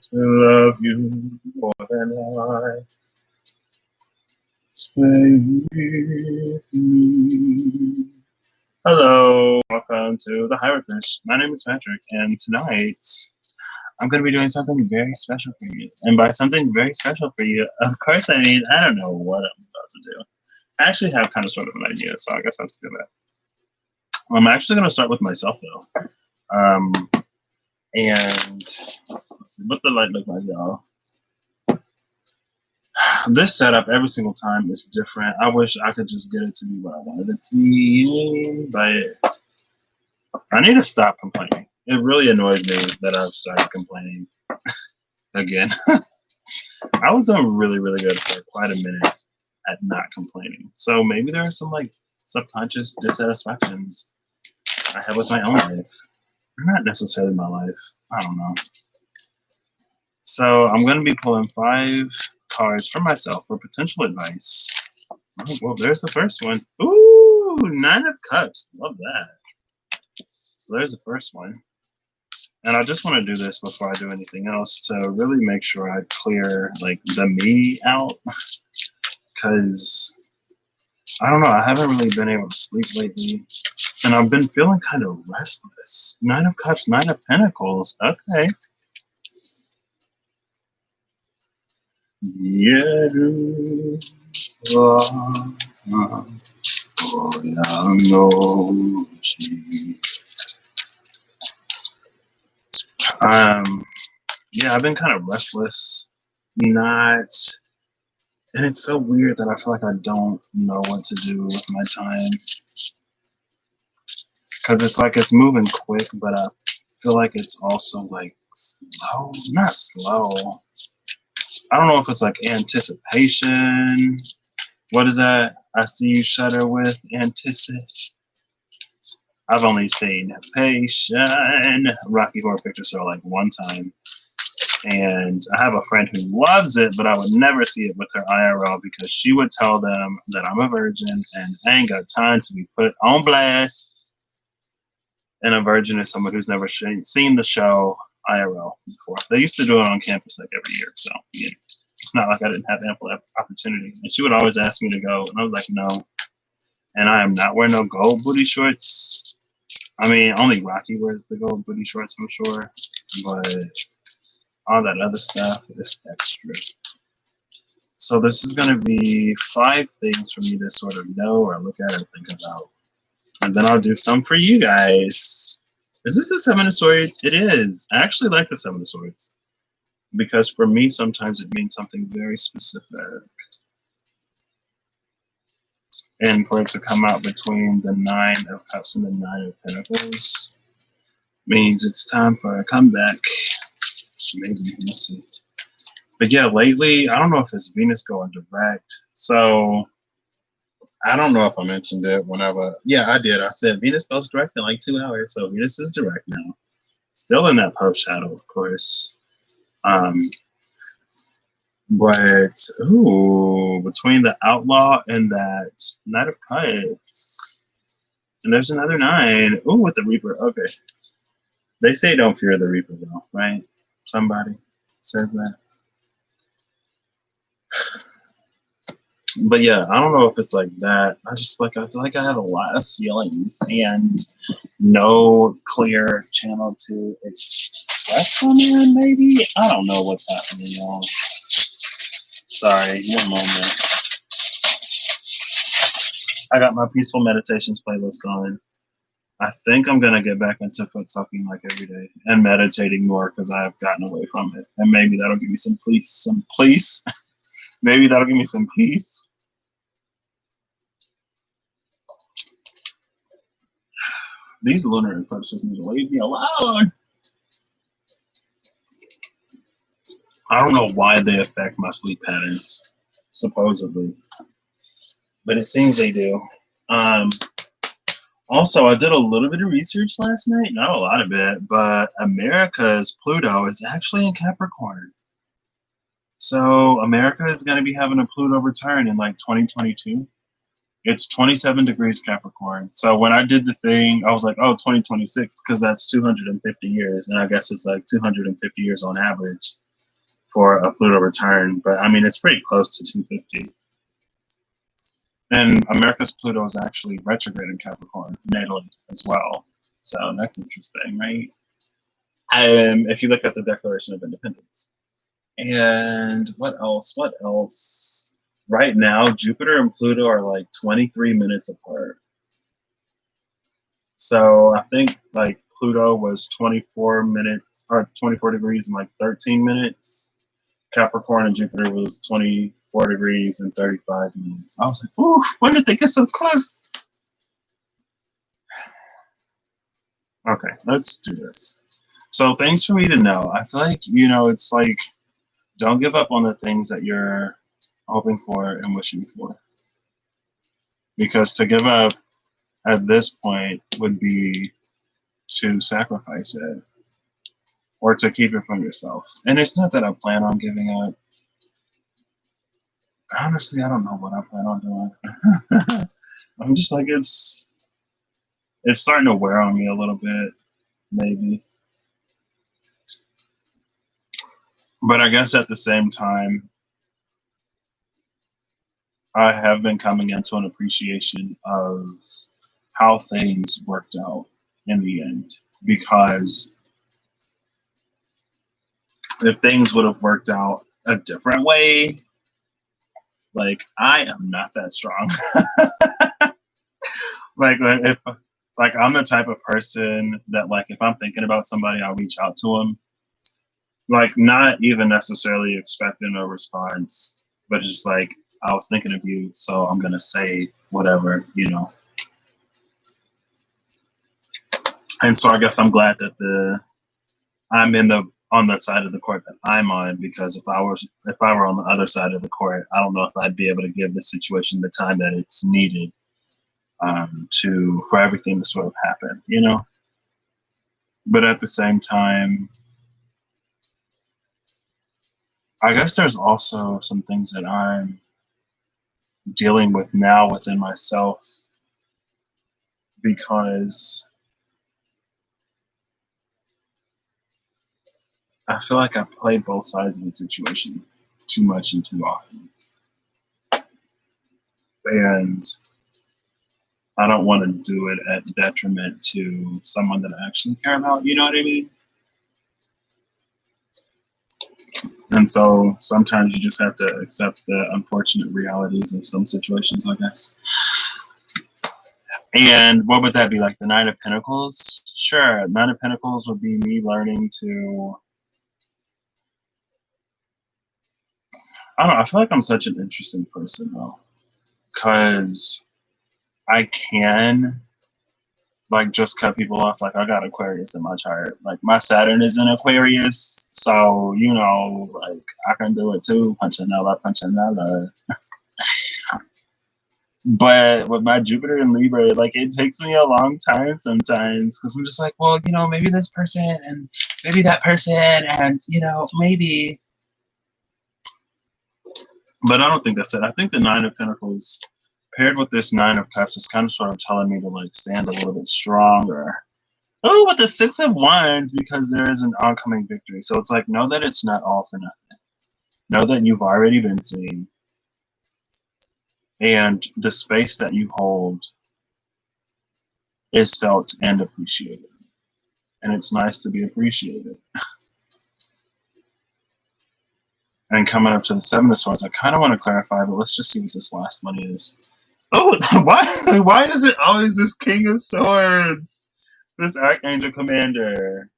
to love you more than I. Stay with me. Hello, welcome to the Hierophant. My name is Patrick, and tonight I'm going to be doing something very special for you. And by something very special for you, of course, I mean, I don't know what I'm about to do. I actually have kind of sort of an idea, so I guess that's good. I'm actually going to start with myself, though. And let's see what the light look like, y'all. This setup every single time is different. I wish I could just get it to be what I wanted it to be, but I need to stop complaining. It really annoys me that I've started complaining again. I was doing really, really good for quite a minute at not complaining. So maybe there are some like subconscious dissatisfactions I have with my own life. Not necessarily my life. I don't know. So I'm going to be pulling 5 cards for myself for potential advice. Oh, well, there's the first one. Ooh, 9 of Cups. Love that. So there's the first one. And I just want to do this before I do anything else to really make sure I clear like the me out. Because I don't know, I haven't really been able to sleep lately. And I've been feeling kind of restless. 9 of Cups, 9 of Pentacles. Okay. Yeah. Yeah, I've been kind of restless. Not, and it's so weird that I feel like I don't know what to do with my time. Because it's like it's moving quick, but I feel like it's also like slow. Not slow. I don't know if it's like anticipation. What is that? I see you shudder with anticipation. I've only seen Patient Rocky Horror Picture Show like one time. And I have a friend who loves it, but I would never see it with her IRL because she would tell them that I'm a virgin and I ain't got time to be put on blast. And a virgin is someone who's never seen the show IRL before. They used to do it on campus like every year, so yeah, it's not like I didn't have ample opportunity. And she would always ask me to go, and I was like, no. And I am not wearing no gold booty shorts. I mean, only Rocky wears the gold booty shorts, I'm sure, but all that other stuff is extra. So this is going to be 5 things for me to sort of know or look at or think about. And then I'll do some for you guys. Is this the 7 of Swords? It is. I actually like the 7 of Swords. Because for me, sometimes it means something very specific. And for it to come out between the 9 of Cups and the 9 of Pentacles means it's time for a comeback. Maybe, we'll see. But yeah, lately, I don't know if it's Venus going direct. So I don't know if I mentioned it whenever. Yeah, I did. I said Venus goes direct in like 2 hours. So Venus is direct now. Still in that post shadow, of course. But ooh, between the Outlaw and that Knight of Cups. And there's another 9. Ooh, with the Reaper. Okay. They say don't fear the Reaper though, right? Somebody says that. But yeah, I don't know if it's like that. I feel like I have a lot of feelings and no clear channel to express them in, maybe? I don't know what's happening, y'all. Sorry, one moment. I got my peaceful meditations playlist on. I think I'm gonna get back into foot sucking like every day and meditating more because I have gotten away from it. And maybe that'll give me some peace. Maybe that'll give me some peace. These lunar eclipses need to leave me alone. I don't know why they affect my sleep patterns, supposedly, but it seems they do. Also, I did a little bit of research last night, not a lot of it, but America's Pluto is actually in Capricorn. So America is going to be having a Pluto return in like 2022. It's 27 degrees Capricorn. So when I did the thing, I was like, oh, 2026, because that's 250 years. And I guess it's like 250 years on average. for a Pluto return, but I mean, it's pretty close to 250. And America's Pluto is actually retrograde in Capricorn, natally as well. So that's interesting, right? If you look at the Declaration of Independence. And what else? What else? Right now, Jupiter and Pluto are like 23 minutes apart. So I think like Pluto was 24 minutes or 24 degrees and like 13 minutes. Capricorn and Jupiter was 24 degrees and 35 minutes. I was like, ooh, when did they get so close? Okay, let's do this. So things for me to know. I feel like, it's like, don't give up on the things that you're hoping for and wishing for. Because to give up at this point would be to sacrifice it or to keep it from yourself. And it's not that I plan on giving up. Honestly, I don't know what I plan on doing. I'm just like, it's starting to wear on me a little bit, maybe. But I guess at the same time, I have been coming into an appreciation of how things worked out in the end. Because if things would have worked out a different way, like, I am not that strong. Like I'm the type of person that, like, if I'm thinking about somebody, I'll reach out to them. Like, not even necessarily expecting a response, but it's just like, I was thinking of you, so I'm gonna say whatever. And so I guess I'm glad that I'm on the side of the court that I'm on, because if I were on the other side of the court, I don't know if I'd be able to give the situation the time that it's needed for everything to sort of happen, But at the same time, I guess there's also some things that I'm dealing with now within myself, because I feel like I play both sides of the situation too much and too often. And I don't want to do it at detriment to someone that I actually care about, you know what I mean? And so sometimes you just have to accept the unfortunate realities of some situations, I guess. And what would that be, like the Nine of Pentacles? Sure, Nine of Pentacles would be me learning to, I don't know, I feel like I'm such an interesting person though, because I can like just cut people off. Like, I got Aquarius in my chart. Like, my Saturn is in Aquarius, so like, I can do it too. Punchinella, punchinella. But with my Jupiter and Libra, like, it takes me a long time sometimes, because I'm just like, well, maybe this person and maybe that person and maybe. But I don't think that's it. I think the Nine of Pentacles paired with this Nine of Cups is kind of sort of telling me to like stand a little bit stronger. Oh, with the Six of Wands, because there is an oncoming victory. So it's like, know that it's not all for nothing. Know that you've already been seen. And the space that you hold is felt and appreciated. And it's nice to be appreciated. And coming up to the Seven of Swords, I kind of want to clarify, but let's just see what this last one is. Oh, why is it always this King of Swords? This Archangel Commander.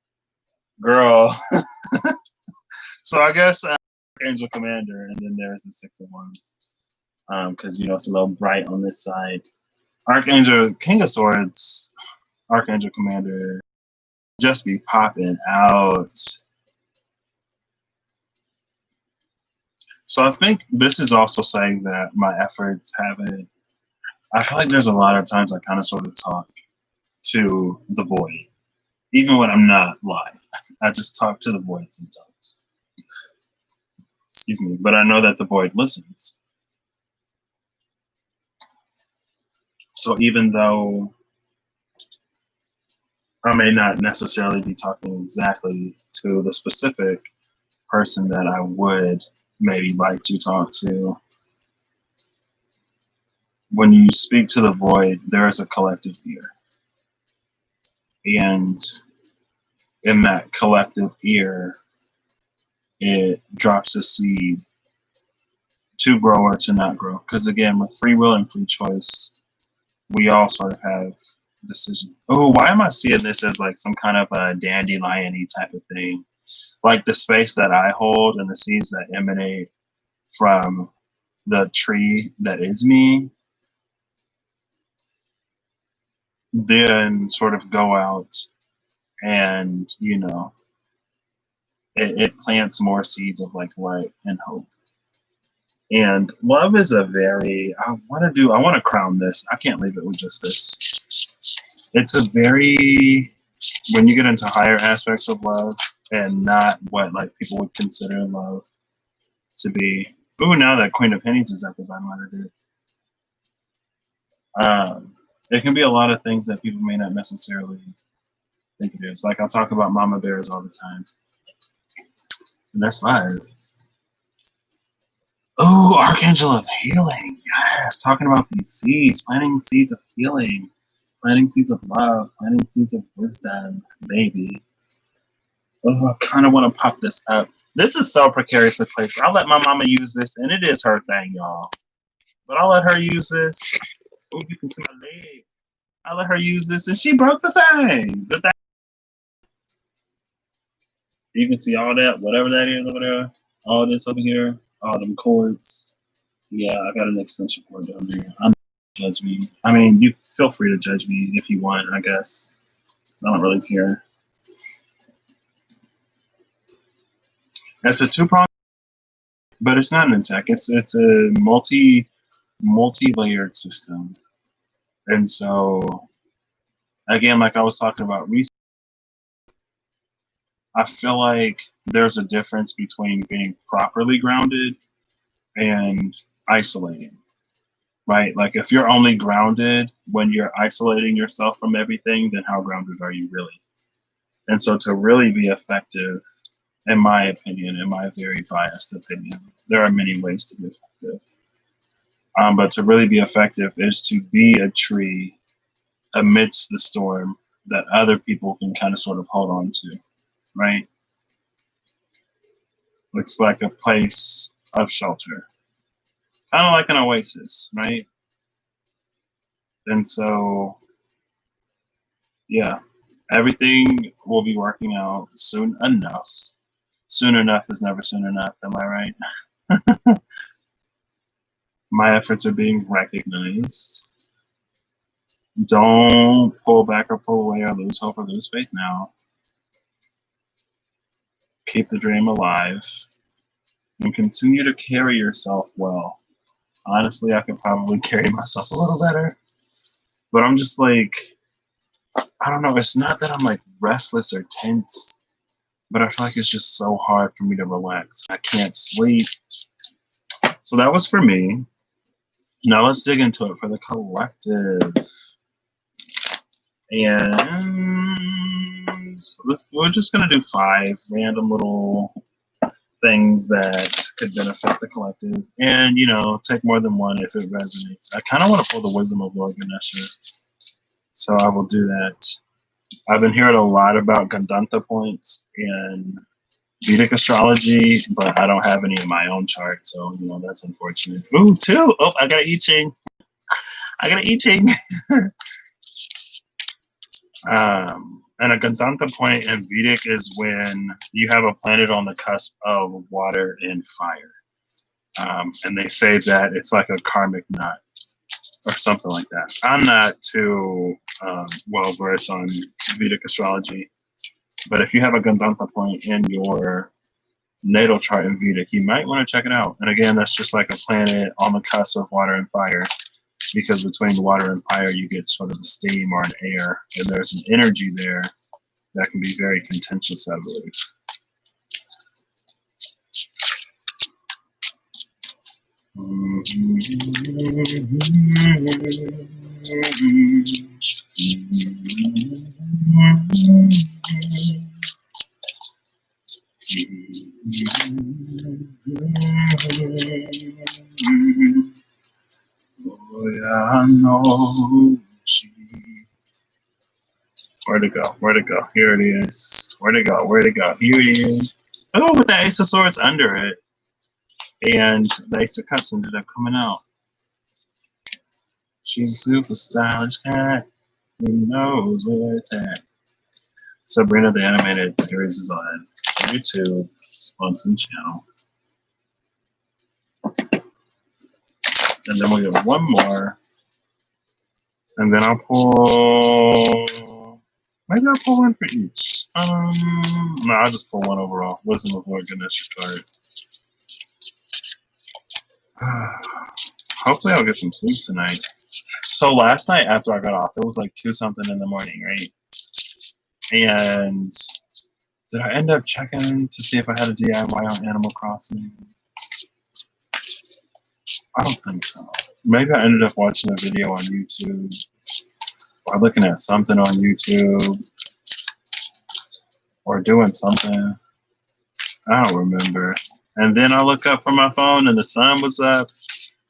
Girl. So I guess Archangel Commander, and then there's the Six of Wands. Because, it's a little bright on this side. Archangel, King of Swords, Archangel Commander, just be popping out. So I think this is also saying that my efforts haven't, I feel like there's a lot of times I kind of sort of talk to the void. Even when I'm not live, I just talk to the void sometimes. Excuse me, but I know that the void listens. So even though I may not necessarily be talking exactly to the specific, person that I would maybe like to talk to. When you speak to the void, there is a collective ear. And in that collective ear, it drops a seed to grow or to not grow. Because again, with free will and free choice, we all sort of have decisions. Oh, why am I seeing this as like some kind of a dandelion-y type of thing? Like the space that I hold and the seeds that emanate from the tree that is me, then sort of go out and, you know, it plants more seeds of like light and hope. And love is a very, I want to crown this. I can't leave it with just this. It's a very, when you get into higher aspects of love and not what like people would consider love to be. Ooh, now that Queen of Pennies is at the bottom of it. It can be a lot of things that people may not necessarily think it is. Like I talk about mama bears all the time. And that's 5. Oh, Archangel of Healing. Yes, talking about these seeds, planting seeds of healing, planting seeds of love, planting seeds of wisdom, maybe. Oh, I kind of want to pop this up. This is so precariously placed. I'll let my mama use this, and it is her thing, y'all. But I'll let her use this. Oh, you can see my leg. I'll let her use this, and she broke the thing. The thing. You can see all that, whatever that is over there, all this over here, all them cords. Yeah, I got an extension cord down there. I'm not judge me. I mean, you feel free to judge me if you want, I guess. I don't really care. It's a 2-prong, but it's not an attack. It's a multi-layered system. And so, again, like I was talking about recently, I feel like there's a difference between being properly grounded and isolating, right? Like if you're only grounded when you're isolating yourself from everything, then how grounded are you really? And so to really be effective, in my opinion, in my very biased opinion, there are many ways to be effective. But to really be effective is to be a tree amidst the storm that other people can kind of sort of hold on to, right? It's like a place of shelter, kind of like an oasis, right? And so, yeah, everything will be working out soon enough. Soon enough is never soon enough, am I right? My efforts are being recognized. Don't pull back or pull away or lose hope or lose faith now. Keep the dream alive and continue to carry yourself well. Honestly, I could probably carry myself a little better, but I'm just like, I don't know. It's not that I'm like restless or tense, but I feel like it's just so hard for me to relax. I can't sleep. So that was for me. Now let's dig into it for the collective. And we're just going to do 5 random little things that could benefit the collective. And, you know, take more than one if it resonates. I kind of want to pull the wisdom of Lord Ganesha. So I will do that. I've been hearing a lot about Gandanta points in Vedic astrology, but I don't have any in my own chart. So, you know, that's unfortunate. Ooh, 2. Oh, I got an I Ching. I got an I Ching. And a Gandanta point in Vedic is when you have a planet on the cusp of water and fire. And they say that it's like a karmic knot or something like that. I'm not too well versed on Vedic astrology, but if you have a Gandanta point in your natal chart in Vedic, you might want to check it out. And again, that's just like a planet on the cusp of water and fire, because between water and fire, you get sort of a steam or an air, and there's an energy there that can be very contentious, I believe. Oh, yeah, I know. Where'd it go? Where'd it go? Here it is. Where'd it go? Where'd it go? Here it is. Oh, with the Ace of Swords under it. And the Ace of Cups ended up coming out. She's a super stylish cat. Who knows where it's at? Sabrina the Animated Series is on YouTube on some channel. And then we'll get one more. And then I'll pull, maybe I'll pull one for each. No, I'll just pull one overall. Wisdom of Lord Ganesha card. Hopefully I'll get some sleep tonight. So last night after I got off, it was like 2 something in the morning, right? And did I end up checking to see if I had a DIY on Animal Crossing? I don't think so. Maybe I ended up watching a video on YouTube or looking at something on YouTube or doing something. I don't remember. And then I look up from my phone and the sun was up,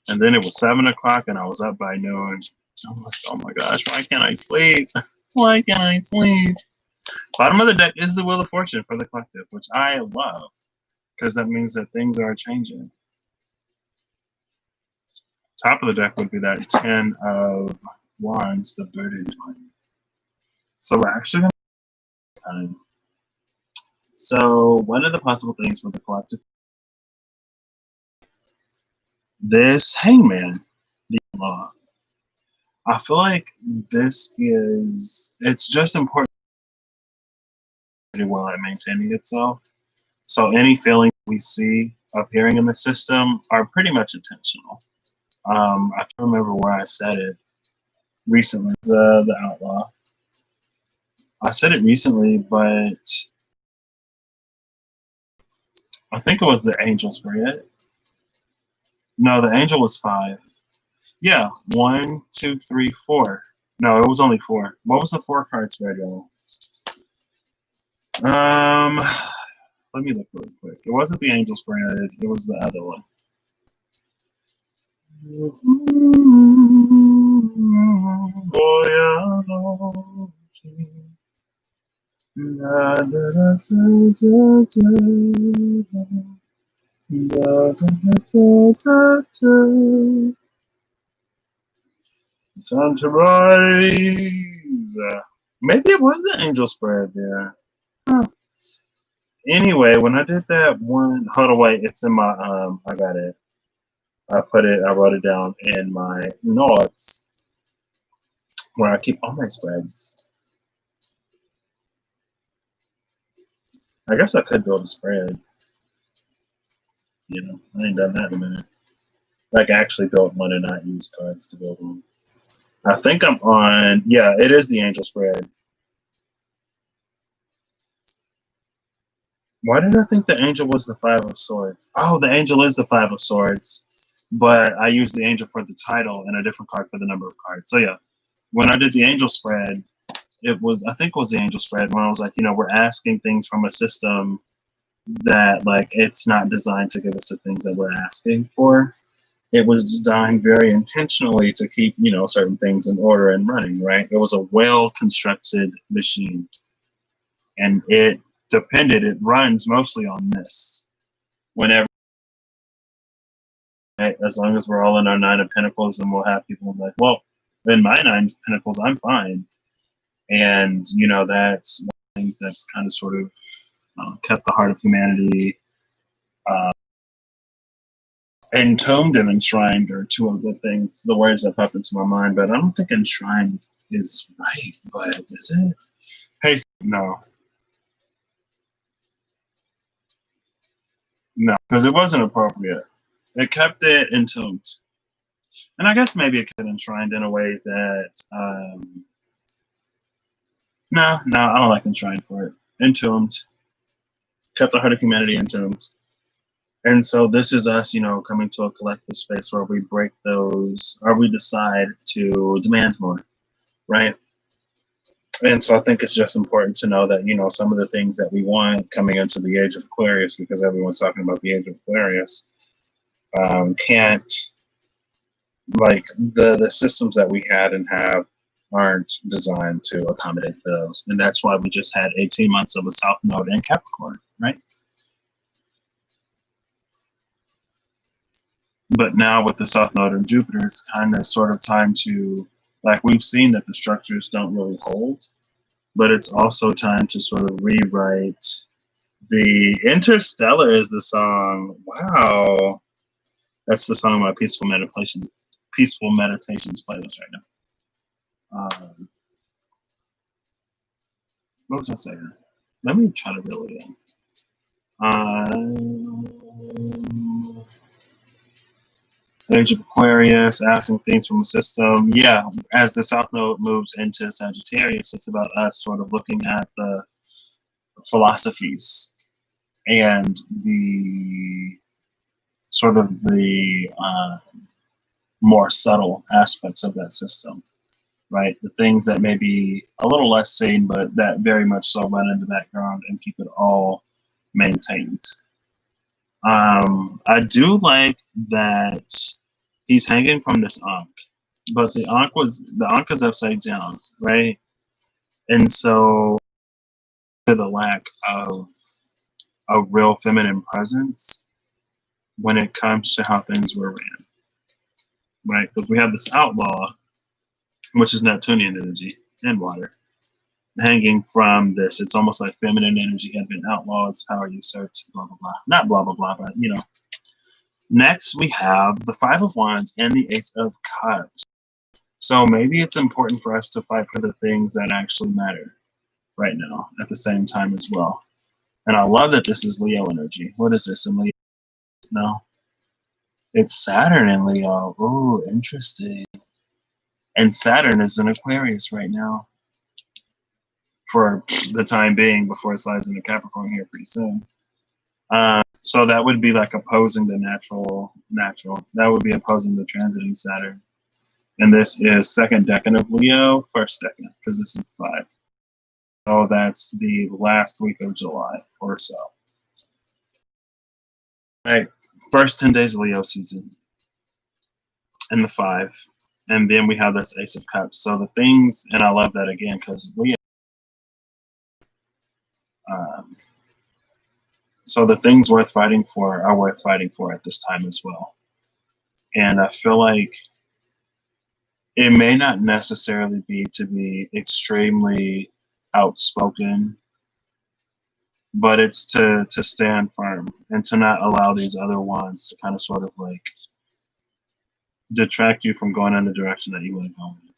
and then it was 7 o'clock and I was up by noon. I'm like, oh my gosh, why can't I sleep? Why can't I sleep? Bottom of the deck is the Wheel of Fortune for the collective, which I love because that means that things are changing. Top of the deck would be that 10 of Wands, the birdie one. So we're actually going to time. So one of the possible things for the collective, this Hangman, the law. I feel like this is, it's just important while at maintaining itself. So any feelings we see appearing in the system are pretty much intentional. I can't remember where I said it recently, the Outlaw. I said it recently, but I think it was the Angel spread. No, the Angel was 5. Yeah, 1, 2, 3, 4. No, it was only 4. What was the 4 card spread, y'all? Let me look really quick. It wasn't the Angel spread. It was the other one. Time to rise. Maybe it was the Angel spread there. Huh. Anyway, when I did that one, hold on, wait, it's in my, I got it. I wrote it down in my notes where I keep all my spreads. I guess I could build a spread. You know, I ain't done that in a minute. Like, actually built one and not use cards to build one. I think I'm on, yeah, it is the Angel spread. Why did I think the Angel was the 5 of Swords? Oh, the Angel is the 5 of Swords, but I used the Angel for the title and a different card for the number of cards. So yeah, when I did the Angel spread, it was, I think it was the Angel spread when I was like, you know, we're asking things from a system that, like, it's not designed to give us the things that we're asking for. It was designed very intentionally to keep, you know, certain things in order and running, right? It was a well-constructed machine. And it runs mostly on this. Whenever, as long as we're all in our 9 of Pentacles, and we'll have people like, well, in my 9 of Pentacles, I'm fine. And, you know, that's one of the things that's kind of sort of kept the heart of humanity entombed and enshrined are 2 of the things, the words that pop into my mind, but I don't think enshrined is right, but is it? Hey, no. No, because it wasn't appropriate. It kept it entombed. And I guess maybe it could be enshrined in a way that, no, I don't like enshrined for it. Entombed. Kept the heart of humanity entombed. And so this is us, you know, coming to a collective space where we break those, or we decide to demand more, right? And so I think it's just important to know that, some of the things that we want coming into the age of Aquarius, because everyone's talking about the age of Aquarius, can't, like, the systems that we had and have aren't designed to accommodate those. And that's why we just had 18 months of a South Node in Capricorn, right? But now with the South Node in Jupiter, it's kind of sort of time to, like, we've seen that the structures don't really hold, but it's also time to sort of rewrite. The Interstellar is the song. Wow. That's the song my Peaceful Meditations playlist right now. What was I saying? Let me try to reel it in. Age of Aquarius, asking things from the system. Yeah, as the South Node moves into Sagittarius, it's about us sort of looking at the philosophies and the sort of the more subtle aspects of that system, right? The things that may be a little less seen, but that very much so run in the background and keep it all maintained. I do like that he's hanging from this Ankh, but the Ankh is upside down, right? And so the lack of a real feminine presence when it comes to how things were ran, right? Because we have this outlaw, which is Neptunian energy and water, hanging from this. It's almost like feminine energy had been outlawed, its power usurped, blah, blah, blah. Not blah, blah, blah, but Next, we have the Five of Wands and the Ace of Cups. So maybe it's important for us to fight for the things that actually matter right now at the same time as well. And I love that this is Leo energy. What is this in Leo? No. It's Saturn in Leo. Oh, interesting. And Saturn is in Aquarius right now for the time being before it slides into Capricorn here pretty soon. So that would be like opposing the natural. That would be opposing the transiting Saturn. And this is second decan of Leo, first decan, because this is 5. So that's the last week of July or so. Right, first 10 days of Leo season and the 5. And then we have this Ace of Cups. So the things, and I love that again, because Leo, so the things worth fighting for are worth fighting for at this time as well. And I feel like it may not necessarily be to be extremely outspoken, but it's to stand firm and to not allow these other ones to kind of sort of like detract you from going in the direction that you want to go in,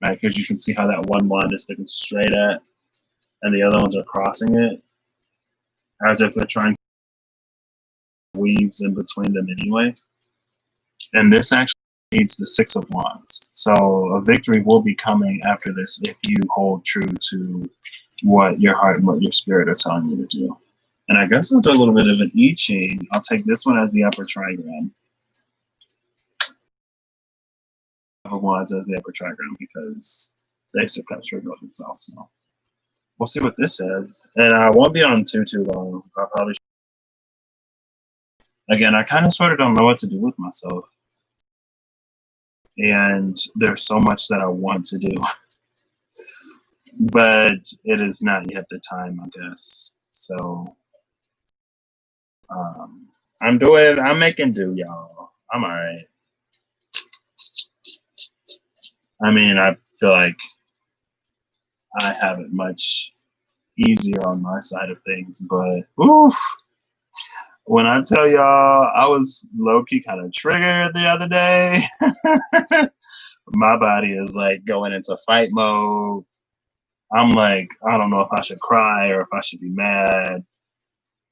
right? Because you can see how that one line is sticking straight at, and the other ones are crossing it, as if they're trying to weaves in between them anyway. And this actually needs the 6 of Wands. So a victory will be coming after this if you hold true to what your heart and what your spirit are telling you to do. And I guess I'll do a little bit of an I Ching. I'll take this one as the upper trigram. Of Wands as the upper trigram because the Ace of Cups revealed itself. So we'll see what this says. And I won't be on too long. I'll probably. Again, I kind of sort of don't know what to do with myself. And there's so much that I want to do. But it is not yet the time, I guess. So I'm making do, y'all. I'm all right. I mean, I feel like I have it much easier on my side of things, but oof, when I tell y'all I was low-key kind of triggered the other day, my body is like going into fight mode. I'm like, I don't know if I should cry or if I should be mad.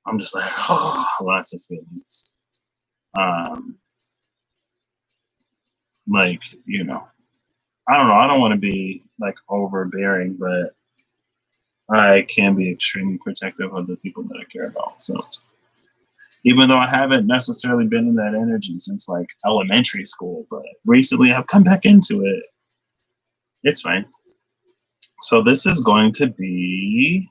I'm just like, oh, lots of feelings. Like, I don't know. I don't want to be like overbearing, but I can be extremely protective of the people that I care about. So even though I haven't necessarily been in that energy since like elementary school, but recently I've come back into it. It's fine. So this is going to be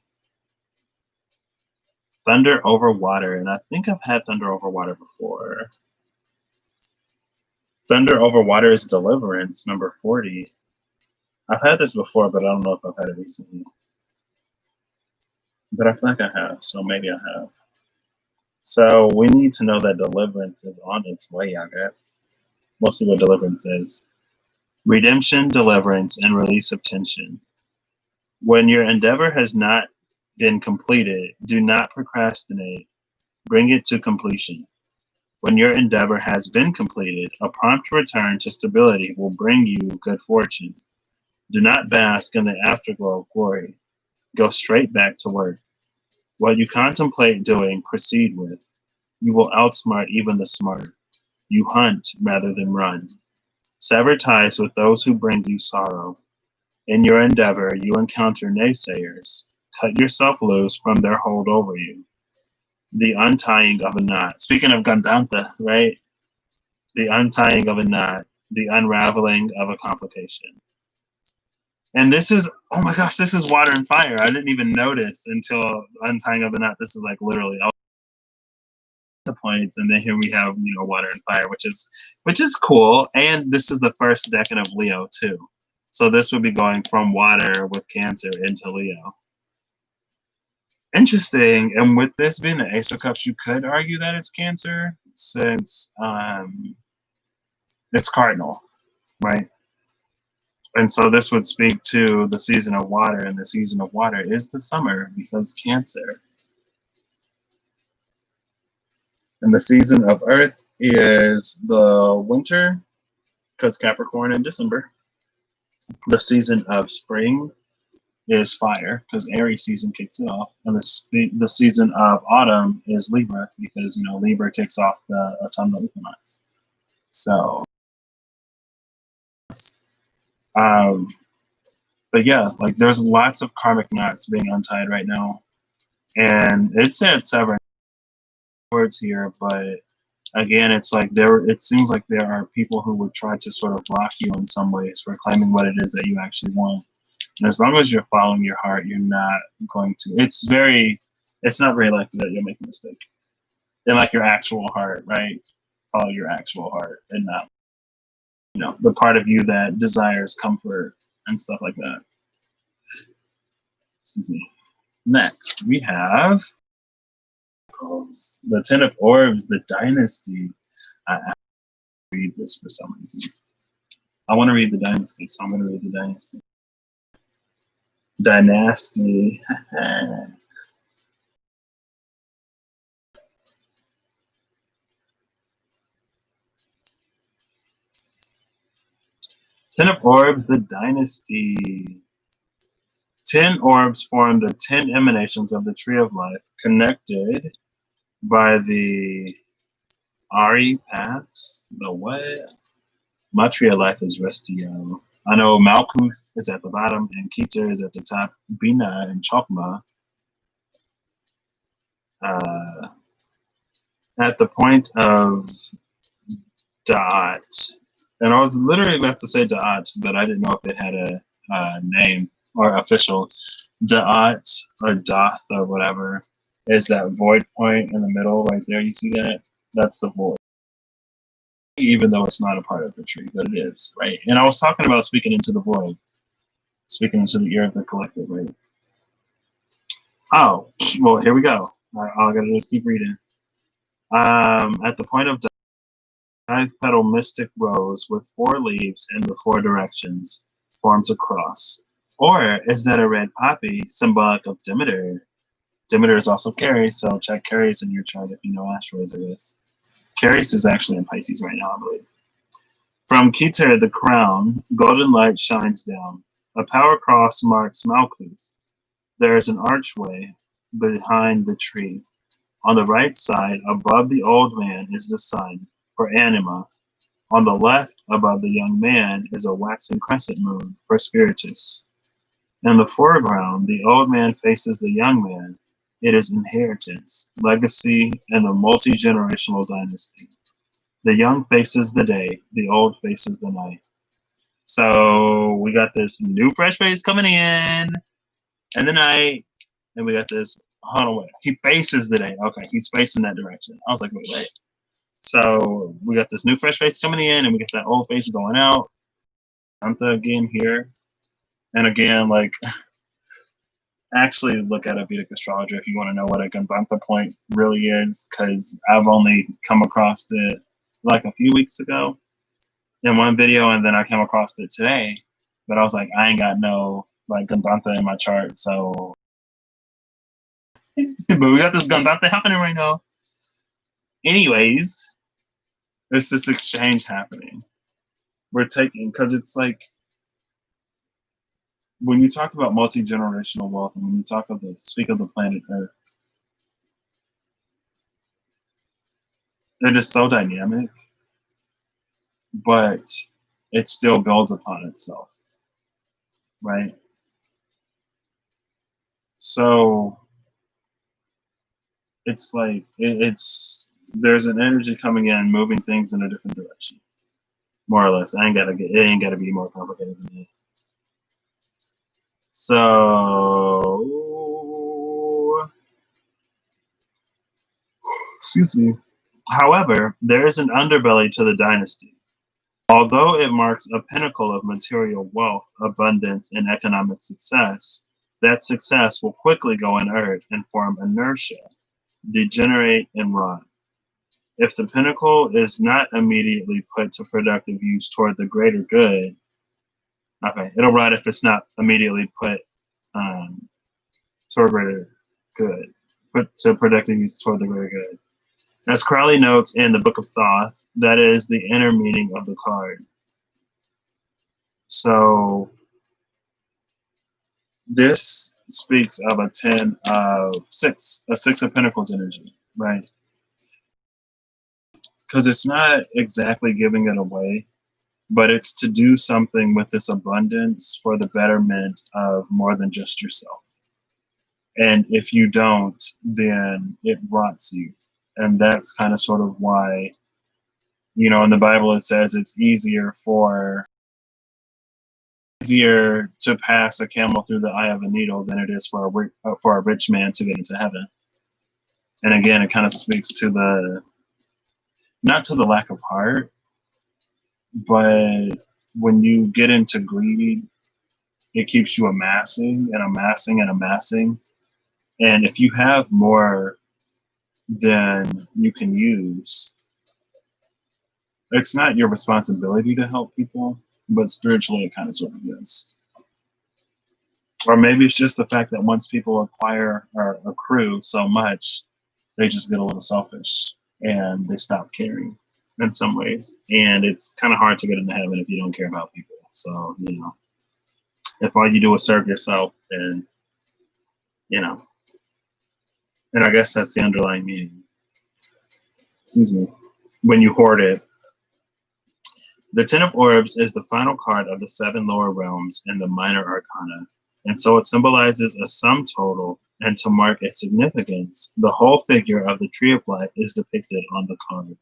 Thunder Over Water, and I think I've had Thunder Over Water before. Thunder Over Water is Deliverance, number 40. I've had this before, but I don't know if I've had it recently. But I feel like I have, so maybe I have. So we need to know that deliverance is on its way, I guess. We'll see what deliverance is. Redemption, deliverance, and release of tension. When your endeavor has not been completed, do not procrastinate. Bring it to completion. When your endeavor has been completed, a prompt return to stability will bring you good fortune. Do not bask in the afterglow of glory. Go straight back to work. What you contemplate doing, proceed with. You will outsmart even the smart. You hunt rather than run. Sever ties with those who bring you sorrow. In your endeavor, you encounter naysayers. Cut yourself loose from their hold over you. The untying of a knot. Speaking of Gandanta, right? The untying of a knot. The unraveling of a complication. And this is, oh my gosh, this is Water and Fire. I didn't even notice until untying of the knot. This is like literally all the points, and then here we have, you know, Water and Fire, which is cool. And this is the first decan of Leo too. So this would be going from Water with Cancer into Leo. Interesting. And with this being the Ace of Cups, you could argue that it's Cancer since it's cardinal, right? And so this would speak to the season of water, and the season of water is the summer because Cancer. And the season of earth is the winter because Capricorn in December. The season of spring is fire because Aries season kicks it off. And the season of autumn is Libra because, you know, Libra kicks off the autumnal equinox. So, but yeah, like there's lots of karmic knots being untied right now. And it said seven words here, but again, it's like it seems like there are people who would try to sort of block you in some ways for claiming what it is that you actually want. And as long as you're following your heart, you're not going to, it's not very likely that you'll make a mistake. And like your actual heart, right? Follow your actual heart and not, you know, the part of you that desires comfort and stuff like that. Excuse me. Next, we have the Ten of Orbs, the Dynasty. I have to read this for some reason. I want to read the Dynasty, so I'm going to read the Dynasty. Dynasty. Ten of Orbs, the Dynasty. 10 orbs form the 10 emanations of the Tree of Life, connected by the Ari paths. The what? My Tree of Life is Restio. I know Malkuth is at the bottom and Keter is at the top. Bina and Chokma. At the point of Da'at. And I was literally about to say Da'at, but I didn't know if it had a name or official. Da'at or Dath or whatever is that void point in the middle right there. You see that? That's the void. Even though it's not a part of the tree, but it is, right? And I was talking about speaking into the void, speaking into the ear of the collective, right? Oh, well, here we go. All I gotta do is keep reading. At the point of 5-petal mystic rose with 4 leaves in the 4 directions forms a cross. Or is that a red poppy, symbolic of Demeter? Demeter is also Ceres, so check Ceres in your chart if you know asteroids, I guess. Ceres is actually in Pisces right now, I believe. From Keter, the crown, golden light shines down. A power cross marks Malkuth. There is an archway behind the tree. On the right side, above the old man, is the sun for Anima. On the left, above the young man, is a waxing crescent moon for Spiritus. In the foreground, the old man faces the young man. It is inheritance, legacy, and the multi-generational dynasty. The young faces the day, the old faces the night. So we got this new fresh face coming in the night, and we got this. Hold on, wait. He faces the day. Okay, he's facing that direction. I was like, wait. So we got this new fresh face coming in, and we got that old face going out. Gantha again here, and again, like, actually look at a Vedic astrologer if you want to know what a Gandanta point really is, because I've only come across it like a few weeks ago in one video, and then I came across it today. But I was like, I ain't got no like Gandanta in my chart, so. But we got this Gandanta happening right now. Anyways, it's this exchange happening. We're taking, because it's like, when you talk about multi-generational wealth, and when you speak of the planet Earth, it is so dynamic, but it still builds upon itself, right? So it's like there's an energy coming in, moving things in a different direction, more or less. It ain't gotta be more complicated than that. So, excuse me. However, there is an underbelly to the dynasty. Although it marks a pinnacle of material wealth, abundance, and economic success, that success will quickly go inert and form inertia, degenerate, and rot. If the pinnacle is not immediately put to productive use toward the greater good, okay, it'll rot if it's not immediately put toward greater good, put to productive use toward the greater good. As Crowley notes in the Book of Thoth, that is the inner meaning of the card. So this speaks of a 10 of 6, a 6 of Pentacles energy, right? Because it's not exactly giving it away, but it's to do something with this abundance for the betterment of more than just yourself. And if you don't, then it rots you. And that's kind of sort of why, you know, in the Bible it says it's easier to pass a camel through the eye of a needle than it is for a rich man to get into heaven. And again, it kind of speaks to not to the lack of heart, but when you get into greed, it keeps you amassing and amassing and amassing. And if you have more than you can use, it's not your responsibility to help people, but spiritually it kind of sort of is. Or maybe it's just the fact that once people acquire or accrue so much, they just get a little selfish and they stop caring in some ways. And it's kind of hard to get into heaven if you don't care about people. So, you know, if all you do is serve yourself, then, you know, and I guess that's the underlying meaning. Excuse me. When you hoard it. The Ten of Orbs is the final card of the 7 lower realms in the minor arcana, and so it symbolizes a sum total, and to mark its significance, the whole figure of the Tree of Life is depicted on the card.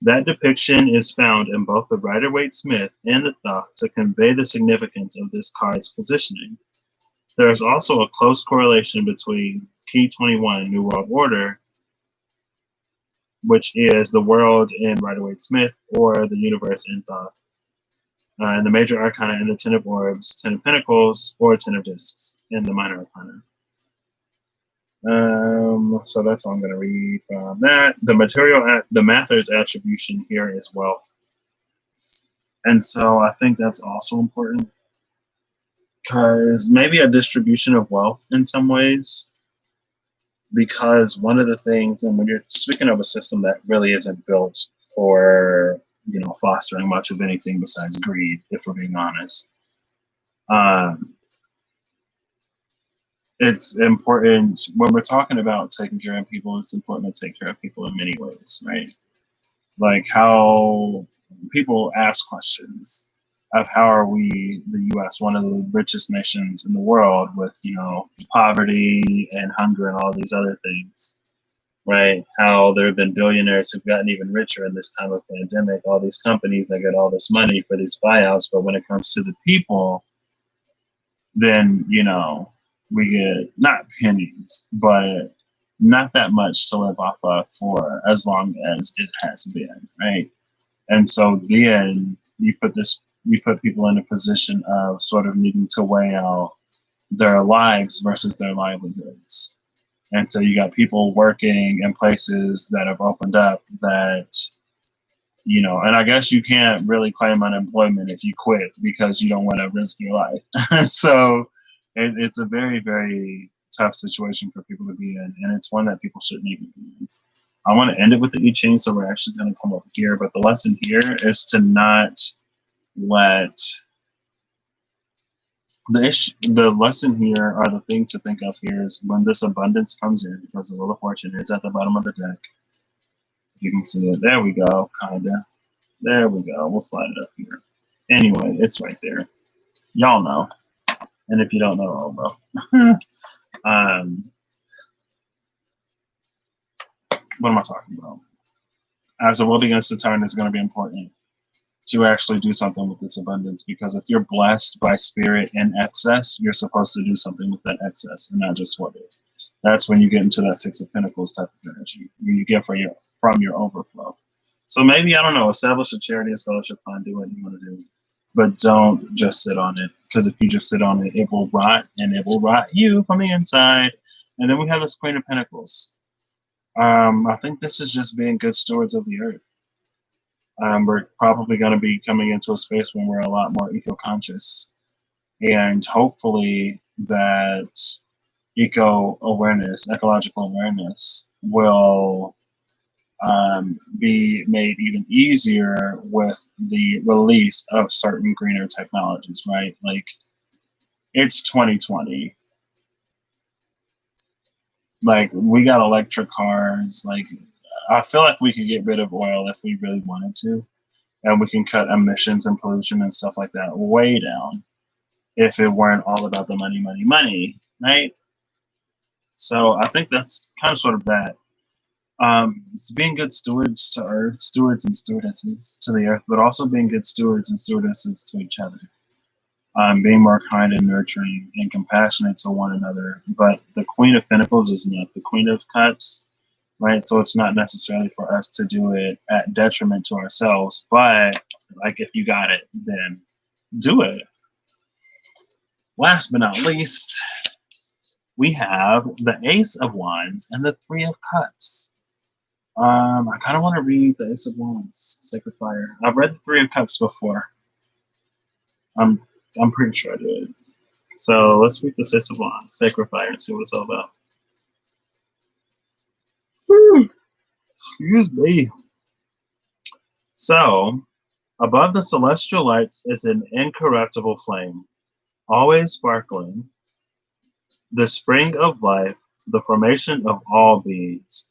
That depiction is found in both the Rider-Waite-Smith and the Thoth to convey the significance of this card's positioning. There is also a close correlation between Key 21, New World Order, which is the world in Rider-Waite-Smith, or the universe in Thoth, and the major arcana in the Ten of Orbs, 10 of Pentacles, or 10 of Discs in the minor arcana. So that's all I'm going to read from that. The Mather's attribution here is wealth. And so I think that's also important, because maybe a distribution of wealth in some ways. Because one of the things, and when you're speaking of a system that really isn't built for, you know, fostering much of anything besides greed, if we're being honest, it's important when we're talking about taking care of people. It's important to take care of people in many ways, right? Like how people ask questions of how are we, the U.S., one of the richest nations in the world, with, you know, poverty and hunger and all these other things, right? How there have been billionaires who've gotten even richer in this time of pandemic, all these companies that get all this money for these buyouts, but when it comes to the people, then, we get not pennies, but not that much to live off of for as long as it has been, right? And so then you put people in a position of sort of needing to weigh out their lives versus their livelihoods. And so you got people working in places that have opened up that, and I guess you can't really claim unemployment if you quit because you don't want to risk your life. So it's a very, very tough situation for people to be in. And it's one that people shouldn't even be in. I want to end it with the I Ching, so we're actually going to come over here. But the lesson here is to not let the lesson here, or the thing to think of here, is when this abundance comes in, because the Wheel of Fortune is at the bottom of the deck. If you can see it, there we go, kinda. There we go. We'll slide it up here. Anyway, it's right there. Y'all know, and if you don't know, oh well. What am I talking about? As the world begins to turn, it's going to be important to actually do something with this abundance, because if you're blessed by spirit in excess, you're supposed to do something with that excess and not just what is. That's when you get into that Six of Pentacles type of energy, where you get from your overflow. So maybe, I don't know, establish a charity, a scholarship fund, do what you want to do, but don't just sit on it, because if you just sit on it, it will rot, and it will rot you from the inside. And then we have this Queen of Pentacles. I think this is just being good stewards of the earth. We're probably going to be coming into a space when we're a lot more eco-conscious, and hopefully that ecological awareness will be made even easier with the release of certain greener technologies, right? Like, it's 2020. Like, we got electric cars. Like, I feel like we could get rid of oil if we really wanted to, and we can cut emissions and pollution and stuff like that way down if it weren't all about the money, money, money, right? So I think that's kind of sort of that. It's being good stewards to earth, stewards and stewardesses to the earth, but also being good stewards and stewardesses to each other. Being more kind and nurturing and compassionate to one another. But the Queen of Pentacles is not the Queen of Cups, right? So it's not necessarily for us to do it at detriment to ourselves, but like, if you got it, then do it. Last but not least, we have the Ace of Wands and the Three of Cups. I kind of want to read the Ace of Wands, Sacred Fire. I've read the Three of Cups before. I'm pretty sure I did. So let's read the Ace of Wands, Sacred Fire, and see what it's all about. Excuse me. So, above the celestial lights is an incorruptible flame, always sparkling, the spring of life, the formation of all beings.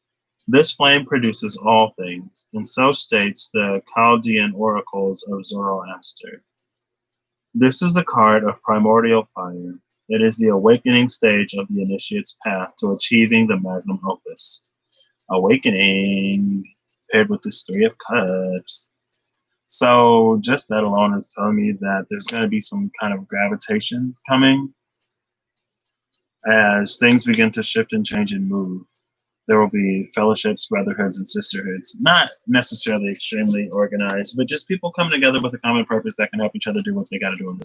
This flame produces all things, and so states the Chaldean oracles of Zoroaster. This is the card of primordial fire. It is the awakening stage of the initiate's path to achieving the magnum opus. Awakening, paired with this Three of Cups. So just that alone is telling me that there's going to be some kind of gravitation coming as things begin to shift and change and move. There will be fellowships, brotherhoods, and sisterhoods, not necessarily extremely organized, but just people coming together with a common purpose that can help each other do what they got to do in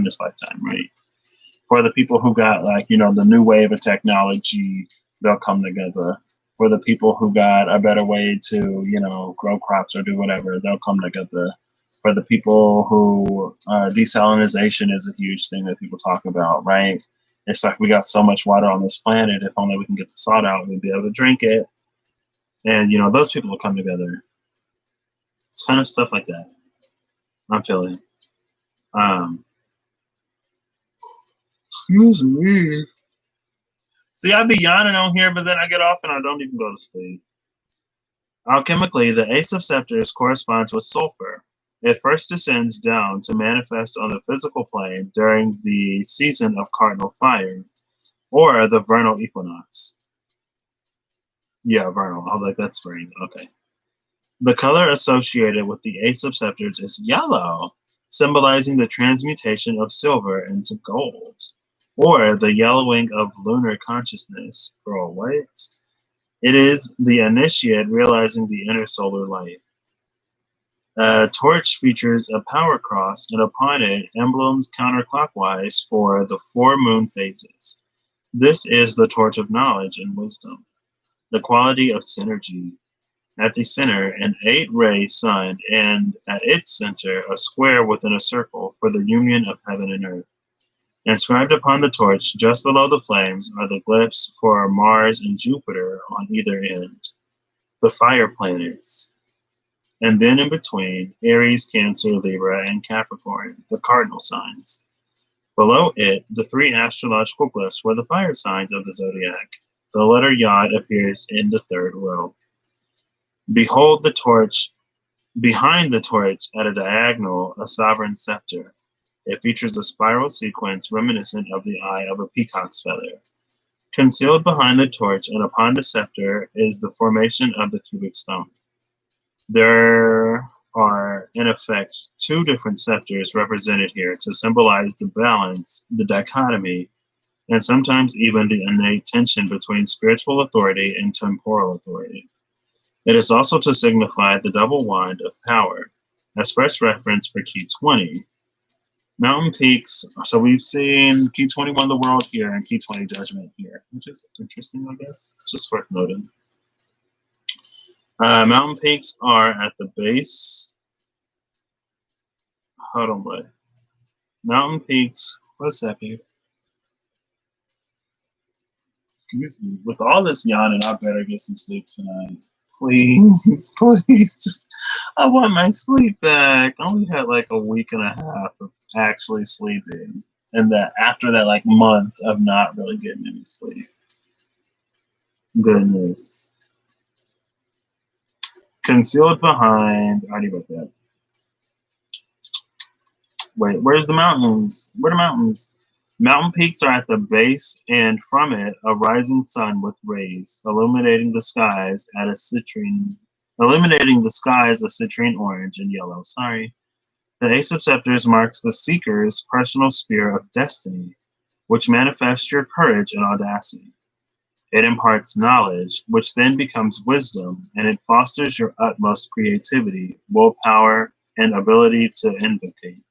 this lifetime, right? For the people who got, like, the new wave of technology, they'll come together. For the people who got a better way to, grow crops or do whatever, they'll come together. For the people who desalinization is a huge thing that people talk about, right? It's like, we got so much water on this planet. If only we can get the salt out, we'd be able to drink it. And, those people will come together. It's kind of stuff like that I'm feeling. Excuse me. See, I be yawning on here, but then I get off and I don't even go to sleep. Alchemically, the Ace of Scepters corresponds with sulfur. It first descends down to manifest on the physical plane during the season of cardinal fire, or the vernal equinox. Yeah, vernal. I was like, that's spring. Okay. The color associated with the Ace of Scepters is yellow, symbolizing the transmutation of silver into gold, or the yellowing of lunar consciousness. Girl, what? It is the initiate realizing the inner solar light. A torch features a power cross, and upon it, emblems counterclockwise for the four moon phases. This is the torch of knowledge and wisdom, the quality of synergy. At the center, an eight-ray sun, and at its center, a square within a circle for the union of heaven and earth. Inscribed upon the torch, just below the flames, are the glyphs for Mars and Jupiter on either end, the fire planets. And then in between, Aries, Cancer, Libra, and Capricorn, the cardinal signs. Below it, the three astrological glyphs for the fire signs of the zodiac. The letter Yod appears in the third row. Behold the torch, behind the torch at a diagonal, a sovereign scepter. It features a spiral sequence reminiscent of the eye of a peacock's feather. Concealed behind the torch and upon the scepter is the formation of the cubic stone. There are, in effect, two different scepters represented here to symbolize the balance, the dichotomy, and sometimes even the innate tension between spiritual authority and temporal authority. It is also to signify the double wand of power. As first reference for key 20, mountain peaks. So we've seen key 21 the world here and key 20 judgment here, which is interesting, I guess. It's just worth noting. Mountain peaks are at the base. Hold on, what? Mountain peaks. What's that here? Excuse me. With all this yawning, I better get some sleep tonight. Please, please, just I want my sleep back. I only had like a week and a half of actually sleeping, and that after that like month of not really getting any sleep. Goodness. Concealed behind. I already wrote that. Wait, where's the mountains? Where are the mountains? Mountain peaks are at the base, and from it, a rising sun with rays, illuminating the skies a citrine orange and yellow. Sorry. The Ace of Scepters marks the seeker's personal spear of destiny, which manifests your courage and audacity. It imparts knowledge, which then becomes wisdom, and it fosters your utmost creativity, willpower, and ability to innovate.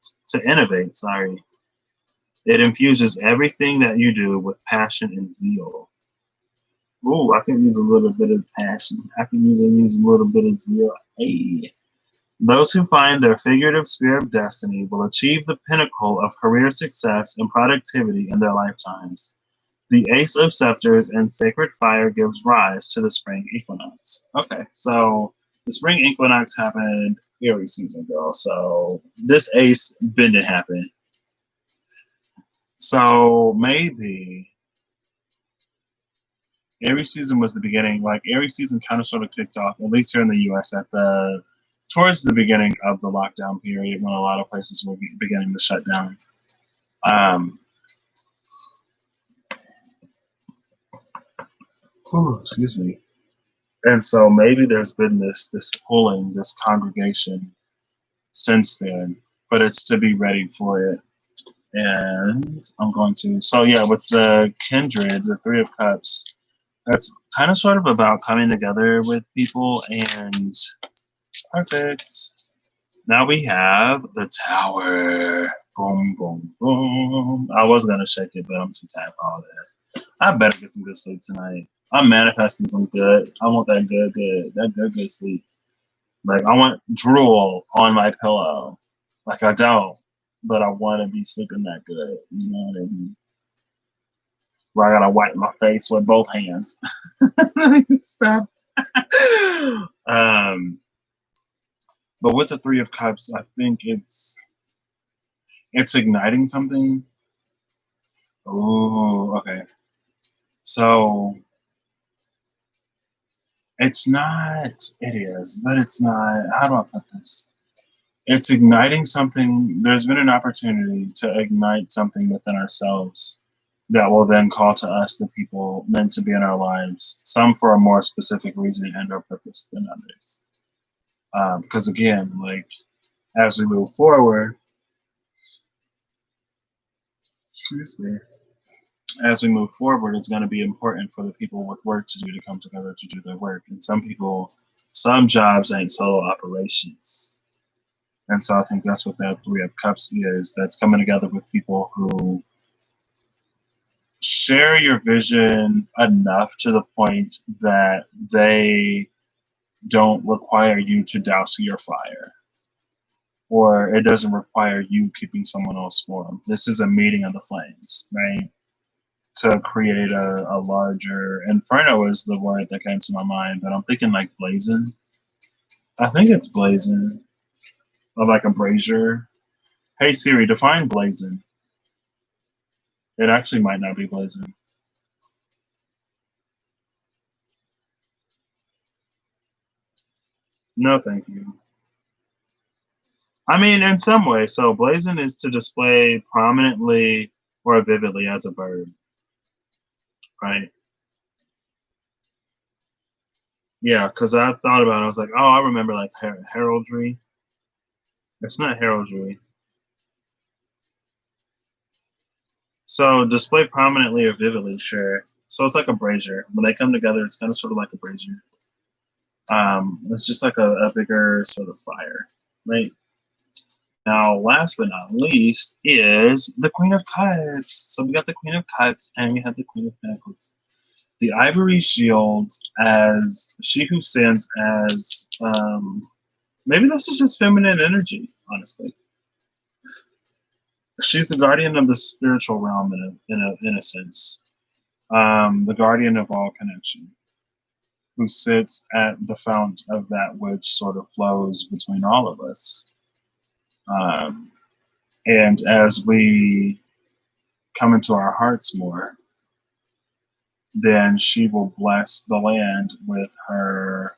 Sorry. It infuses everything that you do with passion and zeal. Ooh, I can use a little bit of passion. I can use a little bit of zeal. Hey. Those who find their figurative sphere of destiny will achieve the pinnacle of career success and productivity in their lifetimes. The Ace of Scepters and Sacred Fire gives rise to the spring equinox. Okay, so the spring equinox happened Aries season ago, so this ace didn't happen. So maybe Aries season was the beginning. Like Aries season kind of sort of kicked off, at least here in the U.S. Towards the beginning of the lockdown period when a lot of places were beginning to shut down. Excuse me. And so maybe there's been this pulling, this congregation since then, but it's to be ready for it. And I'm going to, so yeah, with the kindred, the Three of Cups, that's kind of sort of about coming together with people and perfect. Now we have the Tower. Boom, boom, boom. I was going to shake it, but I'm too tired for all that. I better get some good sleep tonight. I'm manifesting some good. I want that good sleep. Like, I want drool on my pillow. Like, I don't, but I want to be sleeping that good. You know what I mean? Where I gotta wipe my face with both hands. Stop. But with the Three of Cups, I think it's igniting something. Oh, okay. So it's not. It is, but it's not. How do I put this? It's igniting something. There's been an opportunity to ignite something within ourselves that will then call to us the people meant to be in our lives, some for a more specific reason and or purpose than others. Because again, like as we move forward, excuse me, as we move forward, it's going to be important for the people with work to do to come together to do their work. And some people, some jobs ain't solo operations. And so I think that's what that Three of Cups is. That's coming together with people who share your vision enough to the point that they don't require you to douse your fire, or it doesn't require you keeping someone else warm. This is a meeting of the flames, right? To create a larger, Inferno is the word that came to my mind, but I'm thinking like blazing. I think it's blazing, or like a brazier. Hey Siri, define blazing. It actually might not be blazing. No, thank you. I mean, in some way. So blazon is to display prominently or vividly as a verb, right? Yeah, because I thought about it. I was like, oh, I remember like heraldry. It's not heraldry. So display prominently or vividly, sure. So it's like a brazier. When they come together, it's kind of sort of like a brazier. It's just like a bigger sort of fire, right? Now, last but not least is the Queen of Cups. So we got the Queen of Cups and we have the Queen of Pentacles. The Ivory Shield as she who stands as, maybe this is just feminine energy, honestly. She's the guardian of the spiritual realm in a sense. The guardian of all connection, who sits at the fount of that which sort of flows between all of us. And as we come into our hearts more, then she will bless the land with her,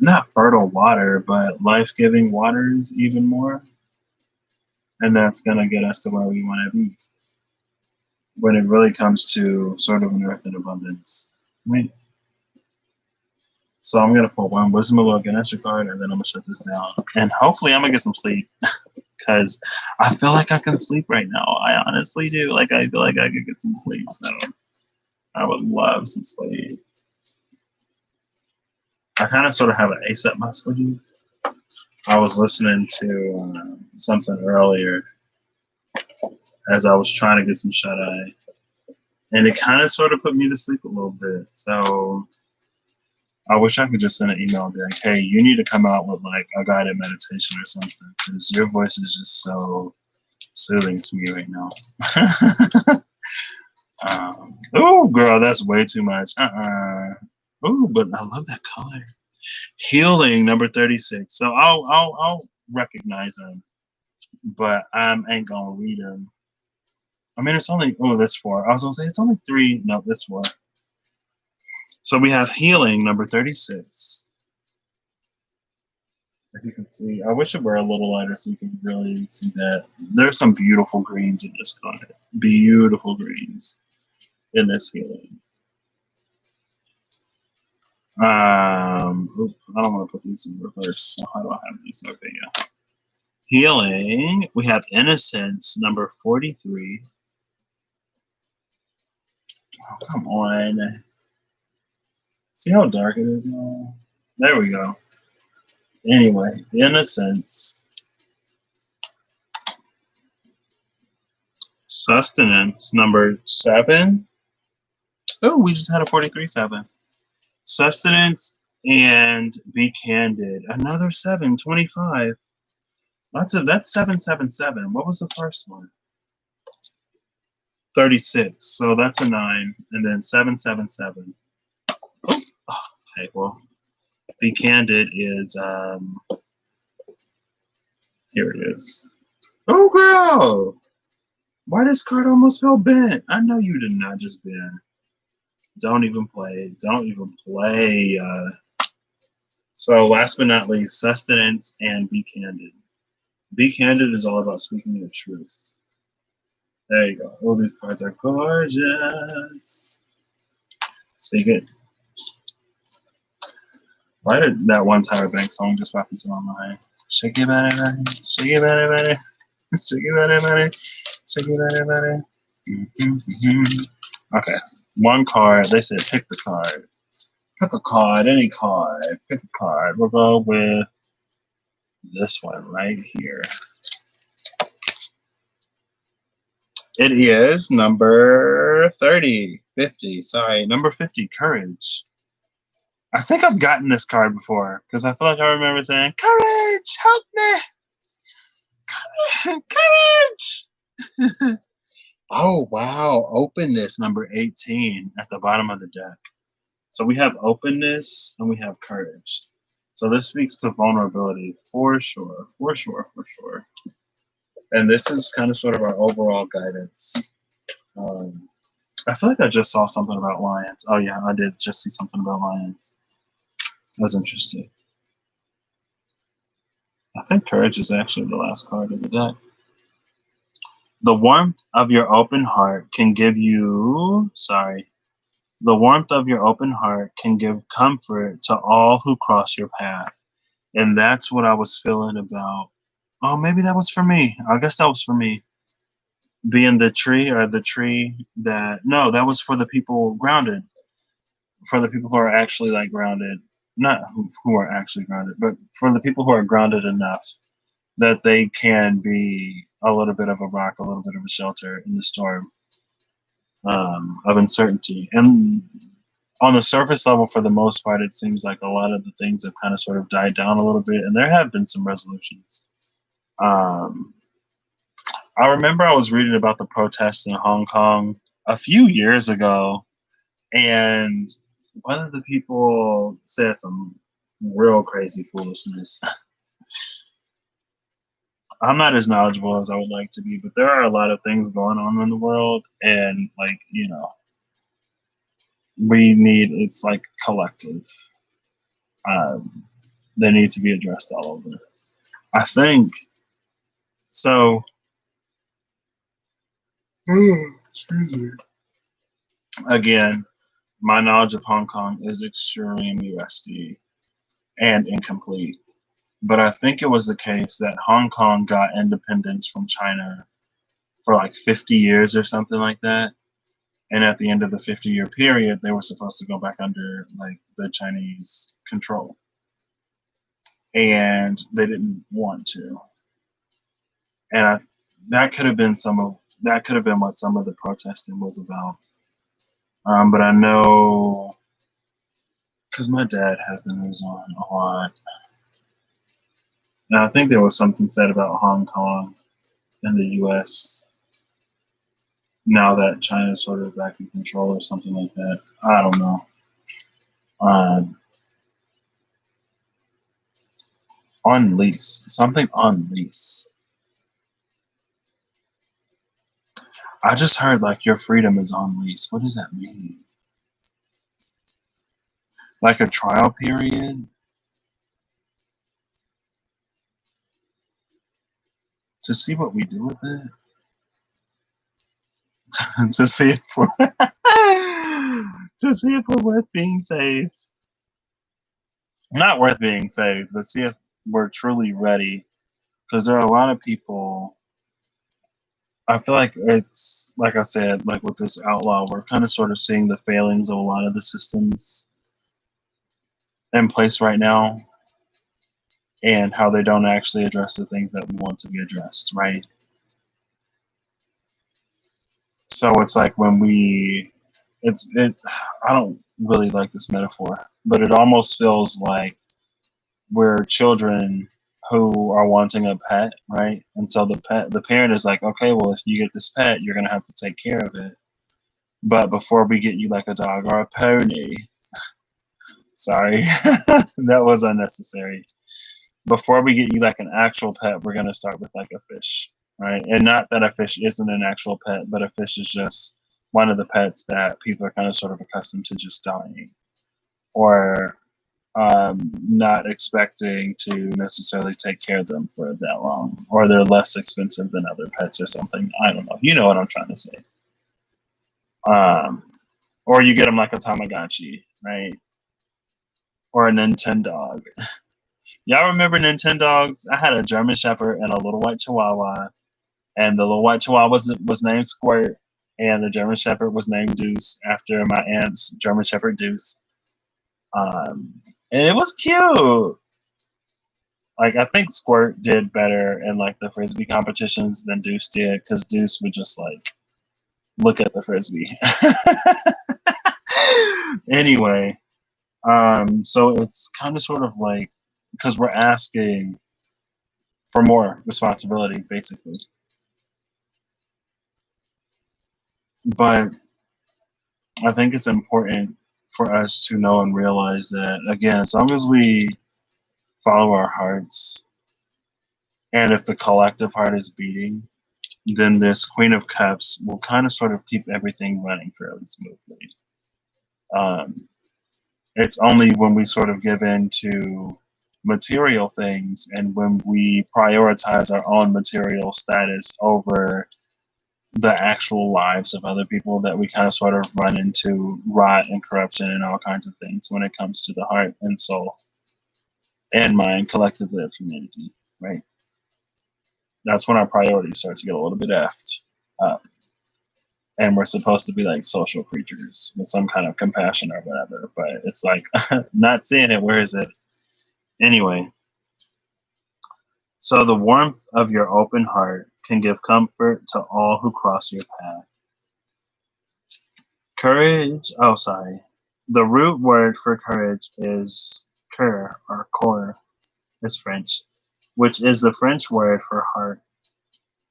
not fertile water, but life-giving waters even more. And that's going to get us to where we want to be when it really comes to sort of an earth in abundance. Right? So I'm going to put one Wisdom of Lord Ganesha card, and then I'm going to shut this down. And hopefully I'm going to get some sleep, because I feel like I can sleep right now. I honestly do. Like, I feel like I could get some sleep. So I would love some sleep. I kind of sort of have an ace up my sleeve. I was listening to something earlier as I was trying to get some shut eye, and it kind of sort of put me to sleep a little bit. So I wish I could just send an email and be like, hey, you need to come out with like a guided meditation or something, because your voice is just so soothing to me right now. Oh, girl, that's way too much. Oh, but I love that color. Healing number 36. So I'll recognize them, but I ain't gonna read them. I mean, it's only, oh, that's 4. I was gonna say it's only 3. No, that's 4. So we have healing number 36. If you can see, I wish it were a little lighter so you can really see that. There's some beautiful greens in this card. Beautiful greens in this healing. Oops, I don't want to put these in reverse. So how do I have these? Okay, yeah. Healing, we have innocence number 43. Oh, come on. See how dark it is now? There we go. Anyway, innocence. Sustenance number 7. Oh, we just had a 43-7. Sustenance and be candid. Another 7, 25. That's 777. What was the first one? 36. So that's a 9. And then 777. Oh, okay, well, be candid is here it is. Oh girl! Why this card almost felt bent? I know you did not just bend. Don't even play. Don't even play. So last but not least, sustenance and be candid. Be candid is all about speaking the truth. There you go. Oh, these cards are gorgeous. Speaking. Why did that one Tyra Banks song just pop into my mind? Shake it, body, body. Shake it, body, body. Shake it, body, body. Shake it, body, body. Okay. One card. They said pick the card. Pick a card. Any card. Pick a card. We'll go with this one right here. It is number 30. 50. Sorry. Number 50. Courage. I think I've gotten this card before because I feel like I remember saying, "Courage, help me, courage." Oh wow, openness number 18 at the bottom of the deck. So we have openness and we have courage. So this speaks to vulnerability for sure, for sure, for sure. And this is kind of sort of our overall guidance. I feel like I just saw something about lions. Oh yeah, I did just see something about lions. That was interesting. I think courage is actually the last card of the deck. The warmth of your open heart can give you, the warmth of your open heart can give comfort to all who cross your path. And that's what I was feeling about. Oh, maybe that was for me. I guess that was for me. Being the tree or the tree that, no, that was for the people grounded. For the people who are actually like grounded. Not who are actually grounded, but for the people who are grounded enough that they can be a little bit of a rock, a little bit of a shelter in the storm of uncertainty. And on the surface level, for the most part, it seems like a lot of the things have kind of sort of died down a little bit, and there have been some resolutions. I remember I was reading about the protests in Hong Kong a few years ago, and one of the people said some real crazy foolishness. I'm not as knowledgeable as I would like to be, but there are a lot of things going on in the world, and like, you know, it's like collective. They need to be addressed all over. I think so. Again, my knowledge of Hong Kong is extremely rusty and incomplete. But I think it was the case that Hong Kong got independence from China for like 50 years or something like that. And at the end of the 50-year period, they were supposed to go back under like the Chinese control. And they didn't want to. And that could have been what some of the protesting was about. But I know, because my dad has the news on a lot. And I think there was something said about Hong Kong and the U.S. now that China's sort of back in control or something like that. I don't know. On lease. Something on lease. I just heard like your freedom is on lease. What does that mean? Like a trial period? To see what we do with it? to see if we're to see if we're worth being saved. Not worth being saved, but see if we're truly ready. Because there are a lot of people. I feel like it's like I said, like with this outlaw, we're kind of sort of seeing the failings of a lot of the systems in place right now, and how they don't actually address the things that we want to be addressed, right? So it's like when I don't really like this metaphor, but it almost feels like we're children who are wanting a pet, right? And so the parent is like, okay, well, if you get this pet, you're gonna have to take care of it. But before we get you like a dog or a pony, sorry, that was unnecessary. Before we get you like an actual pet, we're gonna start with like a fish, right? And not that a fish isn't an actual pet, but a fish is just one of the pets that people are kind of sort of accustomed to just dying or not expecting to necessarily take care of them for that long, or they're less expensive than other pets or something. I don't know. You know what I'm trying to say. Um, or you get them like a Tamagotchi, right? Or a Nintendo. Y'all remember Nintendogs? I had a German Shepherd and a little white Chihuahua, and the little white Chihuahua was named Squirt, and the German Shepherd was named Deuce after my aunt's German Shepherd Deuce. Um, and it was cute. Like I think Squirt did better in like the frisbee competitions than Deuce did, because Deuce would just like look at the frisbee. Anyway, so it's kind of sort of like because we're asking for more responsibility, basically. But I think it's important for us to know and realize that again, as long as we follow our hearts, and if the collective heart is beating, then this Queen of Cups will kind of sort of keep everything running fairly smoothly. Um, it's only when we sort of give in to material things and when we prioritize our own material status over the actual lives of other people that we kind of sort of run into rot and corruption and all kinds of things when it comes to the heart and soul and mind collectively of humanity, right? That's when our priorities start to get a little bit effed up. And we're supposed to be like social creatures with some kind of compassion or whatever, but it's like not seeing it. Where is it? Anyway, so the warmth of your open heart can give comfort to all who cross your path. Courage, oh, sorry. The root word for courage is cœur or corps, is French, which is the French word for heart.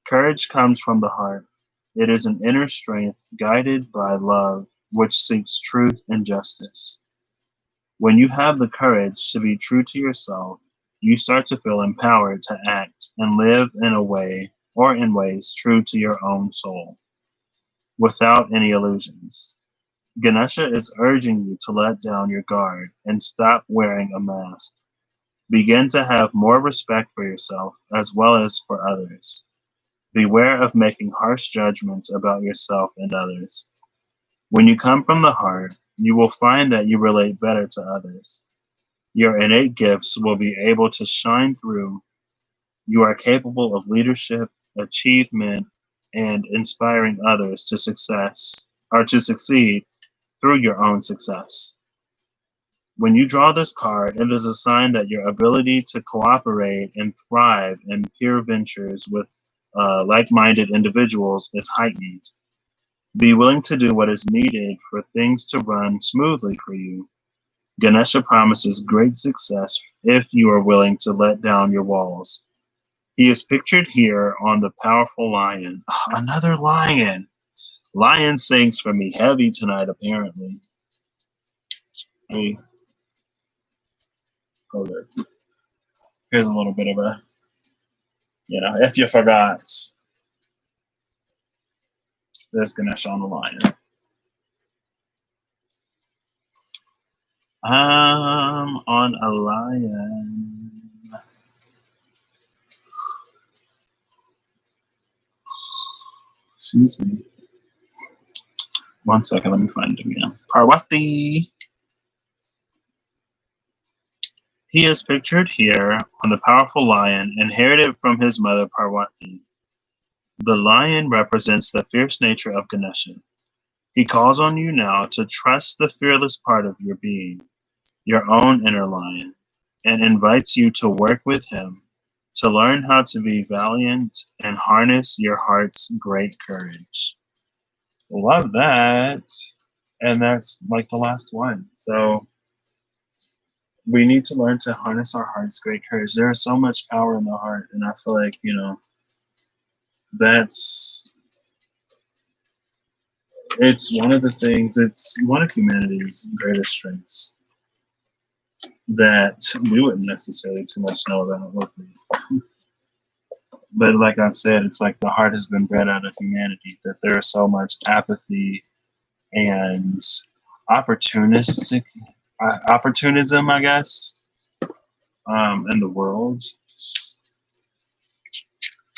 Courage comes from the heart. It is an inner strength guided by love, which seeks truth and justice. When you have the courage to be true to yourself, you start to feel empowered to act and live in a way or in ways true to your own soul, without any illusions. Ganesha is urging you to let down your guard and stop wearing a mask. Begin to have more respect for yourself as well as for others. Beware of making harsh judgments about yourself and others. When you come from the heart, you will find that you relate better to others. Your innate gifts will be able to shine through. You are capable of leadership, achievement, and inspiring others to success or to succeed through your own success. When you draw this card, it is a sign that your ability to cooperate and thrive in peer ventures with like-minded individuals is heightened. Be willing to do what is needed for things to run smoothly for you. Ganesha promises great success if you are willing to let down your walls. He is pictured here on the powerful lion. Another lion. Lion sings for me heavy tonight, apparently. Hey, go there. Here's a little bit of a, if you forgot, there's Ganesha on the lion. On a lion. Excuse me. 1 second, let me find it again. Parvati. He is pictured here on the powerful lion inherited from his mother Parvati. The lion represents the fierce nature of Ganesha. He calls on you now to trust the fearless part of your being, your own inner lion, and invites you to work with him to learn how to be valiant and harness your heart's great courage. Love that. And that's like the last one. So we need to learn to harness our heart's great courage. There is so much power in the heart. And I feel like, it's one of the things, it's one of humanity's greatest strengths that we wouldn't necessarily too much know about, would we? But like I've said, it's like the heart has been bred out of humanity, that there is so much apathy and opportunistic opportunism, I guess, in the world.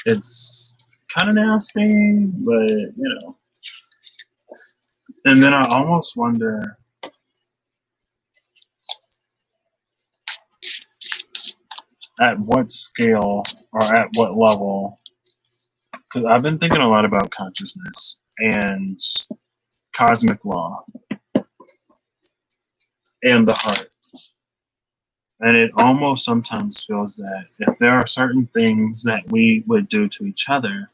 It's kind of nasty, but And then I almost wonder at what scale or at what level, because I've been thinking a lot about consciousness and cosmic law and the heart. And it almost sometimes feels that if there are certain things that we would do to each other,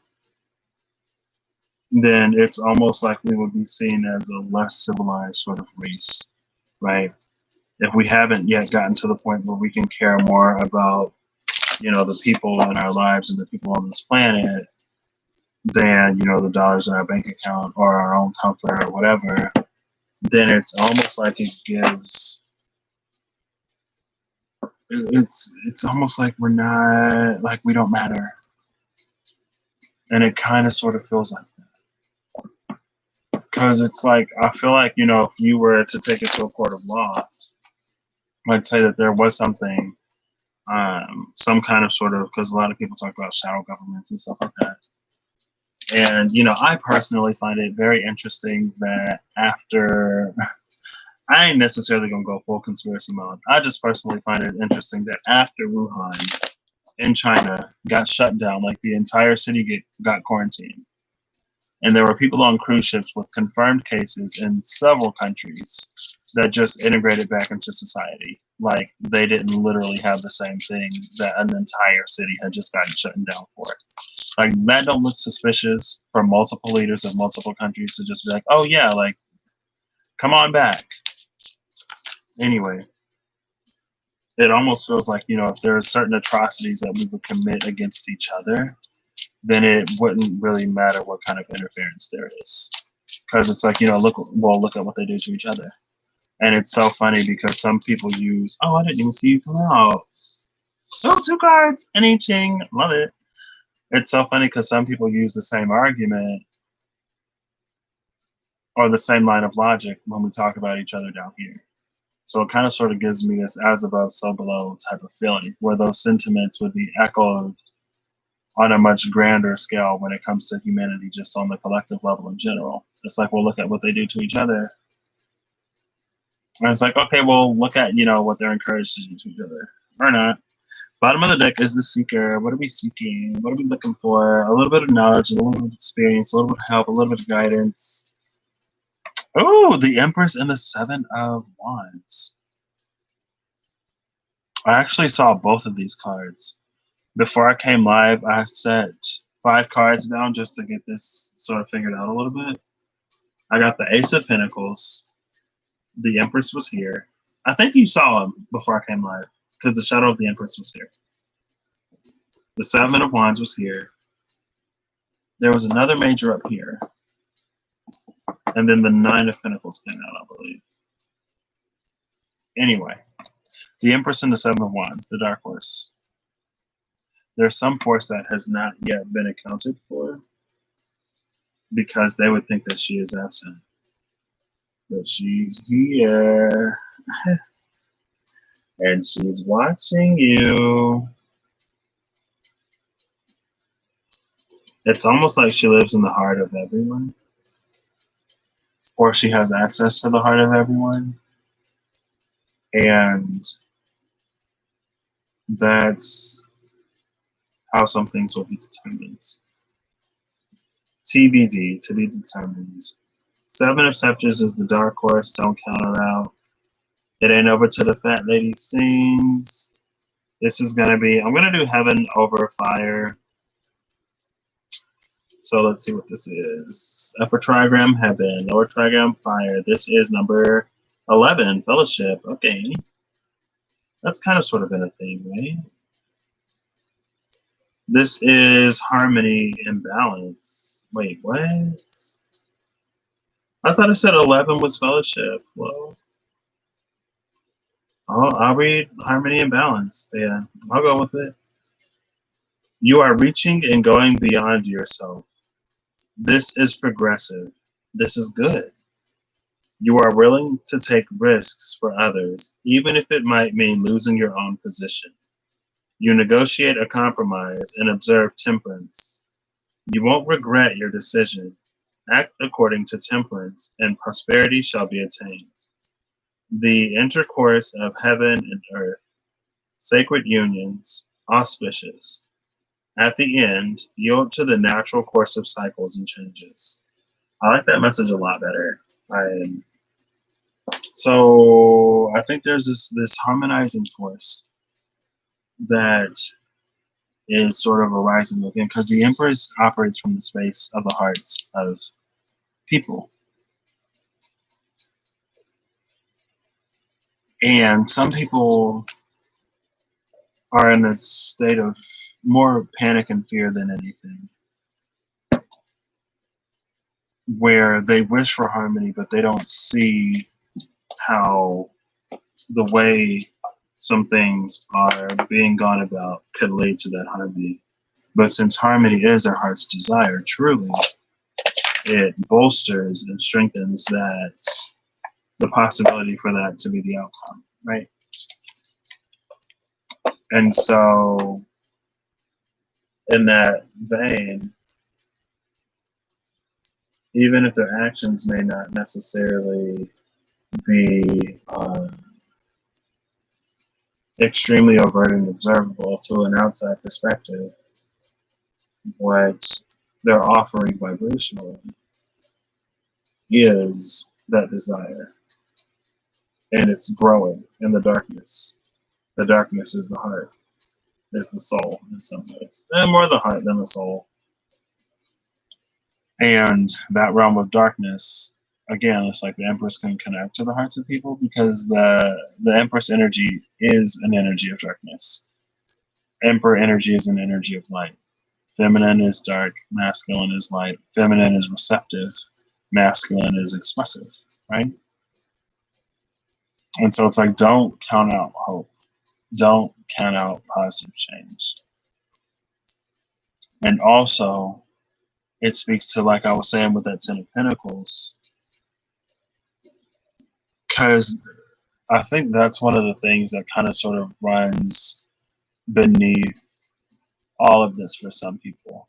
then it's almost like we would be seen as a less civilized sort of race, right? If we haven't yet gotten to the point where we can care more about, the people in our lives and the people on this planet than, the dollars in our bank account or our own comfort or whatever, then it's almost like it gives, it's almost like we're not, like we don't matter. And it kind of sort of feels like that. Because it's like, I feel like, if you were to take it to a court of law, I'd say that there was something, some kind of sort of, because a lot of people talk about shadow governments and stuff like that. And, I personally find it very interesting that after, I ain't necessarily going to go full conspiracy mode. I just personally find it interesting that after Wuhan in China got shut down, like the entire city got quarantined. And there were people on cruise ships with confirmed cases in several countries that just integrated back into society. Like they didn't literally have the same thing that an entire city had just gotten shut down for. Like that don't look suspicious for multiple leaders of multiple countries to just be like, oh yeah, like come on back. Anyway, it almost feels like, if there are certain atrocities that we would commit against each other, then it wouldn't really matter what kind of interference there is. Because it's like, look at what they do to each other. And it's so funny because some people use, oh, I didn't even see you come out. Oh, 2 cards, any ching, love it. It's so funny because some people use the same argument or the same line of logic when we talk about each other down here. So it kind of sort of gives me this as above, so below type of feeling, where those sentiments would be echoed on a much grander scale when it comes to humanity, just on the collective level in general. It's like, well, look at what they do to each other. And it's like, okay, well, look at, what they're encouraged to do to each other. Or not. Bottom of the deck is the seeker. What are we seeking? What are we looking for? A little bit of knowledge, a little bit of experience, a little bit of help, a little bit of guidance. Oh, the Empress and the 7 of Wands. I actually saw both of these cards. Before I came live, I set 5 cards down just to get this sort of figured out a little bit. I got the Ace of Pentacles. The Empress was here. I think you saw him before I came live because the Shadow of the Empress was here. The 7 of Wands was here. There was another major up here. And then the 9 of Pentacles came out, I believe. Anyway, the Empress and the 7 of Wands, the Dark Horse. There's some force that has not yet been accounted for because they would think that she is absent. But she's here. And she's watching you. It's almost like she lives in the heart of everyone. Or she has access to the heart of everyone. And that's how some things will be determined. TBD, to be determined. 7 of Scepters is the Dark Horse, don't count her out. It ain't over till the fat lady sings. This is going to be, I'm going to do Heaven over Fire. So let's see what this is. Upper trigram, Heaven. Lower trigram, Fire. This is number 11, Fellowship. Okay. That's kind of sort of been a thing, right? This is Harmony and Balance. Wait, what? I thought I said 11 was Fellowship. Well, I'll read Harmony and Balance. Yeah, I'll go with it. You are reaching and going beyond yourself. This is progressive. This is good. You are willing to take risks for others, even if it might mean losing your own position. You negotiate a compromise and observe temperance. You won't regret your decision. Act according to temperance, and prosperity shall be attained. The intercourse of heaven and earth, sacred unions, auspicious. At the end, yield to the natural course of cycles and changes. I like that message a lot better. So I think there's this harmonizing force that is sort of arising again, because the Empress operates from the space of the hearts of people. And some people are in a state of more panic and fear than anything, where they wish for harmony, but they don't see how the way some things are being gone about could lead to that harmony. But since harmony is their heart's desire, truly, it bolsters and strengthens the possibility for that to be the outcome, right? And so, in that vein, even if their actions may not necessarily be extremely overt and observable to an outside perspective, what they're offering vibrationally is that desire. And it's growing in the darkness. The darkness is the heart, is the soul in some ways. And more the heart than the soul. And that realm of darkness, again, it's like the Empress can connect to the hearts of people, because the Empress energy is an energy of darkness. Emperor energy is an energy of light. Feminine is dark, masculine is light. Feminine is receptive, masculine is expressive, right? And so it's like, don't count out hope. Don't count out positive change. And also, it speaks to, like I was saying with that Ten of Pentacles, because I think that's one of the things that kind of sort of runs beneath all of this for some people.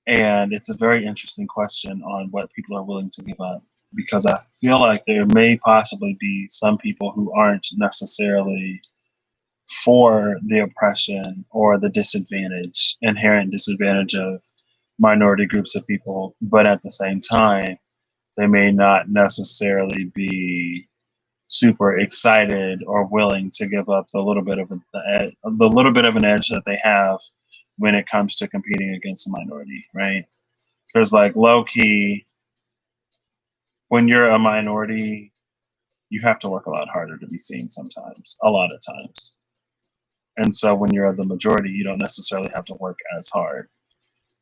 And it's a very interesting question on what people are willing to give up, because I feel like there may possibly be some people who aren't necessarily for the oppression or the disadvantage, inherent disadvantage of minority groups of people, but at the same time, they may not necessarily be super excited or willing to give up the little bit of an edge that they have when it comes to competing against a minority, right? Because, like, low key, when you're a minority, you have to work a lot harder to be seen sometimes, a lot of times. And so when you're the majority, you don't necessarily have to work as hard.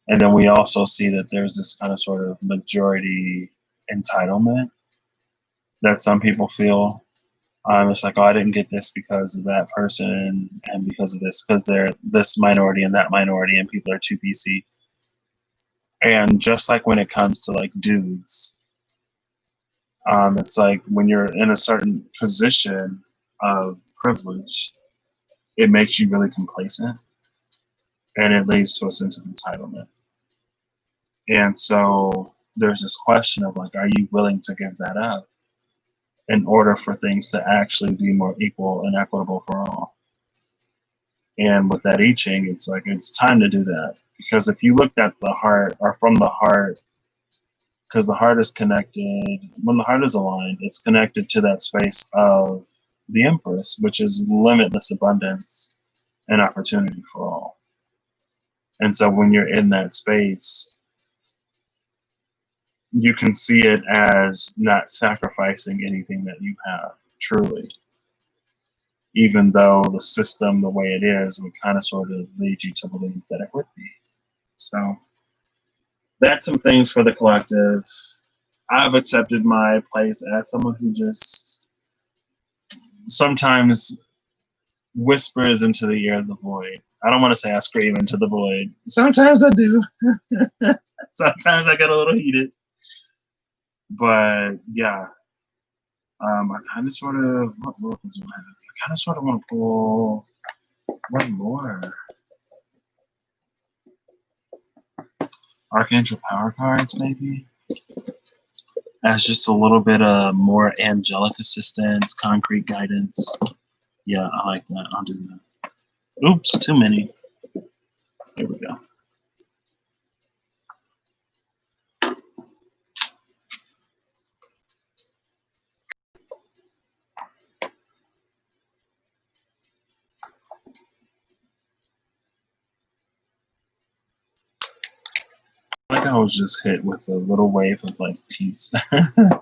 And then we also see that there's this kind of sort of majority entitlement that some people feel. It's like, oh, I didn't get this because of that person and because of this, because they're this minority and that minority and people are too PC. And just like when it comes to like dudes, it's like when you're in a certain position of privilege, it makes you really complacent and it leads to a sense of entitlement. And so there's this question of like, are you willing to give that up in order for things to actually be more equal and equitable for all? And with that I Ching, it's like, it's time to do that. Because if you looked at the heart, or from the heart, because the heart is connected, when the heart is aligned, it's connected to that space of the Empress, which is limitless abundance and opportunity for all. And so when you're in that space, you can see it as not sacrificing anything that you have, truly. Even though the system, the way it is, would kind of sort of lead you to believe that it would be. So that's some things for the collective. I've accepted my place as someone who just sometimes whispers into the ear of the void. I don't want to say I scream into the void. Sometimes I do. Sometimes I get a little heated. But yeah, I kind of sort of, what levels do I have? I kind of sort of want to pull one more. Archangel Power cards, maybe? As just a little bit of more angelic assistance, concrete guidance. Yeah, I like that. I'll do that. Oops, too many. There we go. Like I was just hit with a little wave of like peace and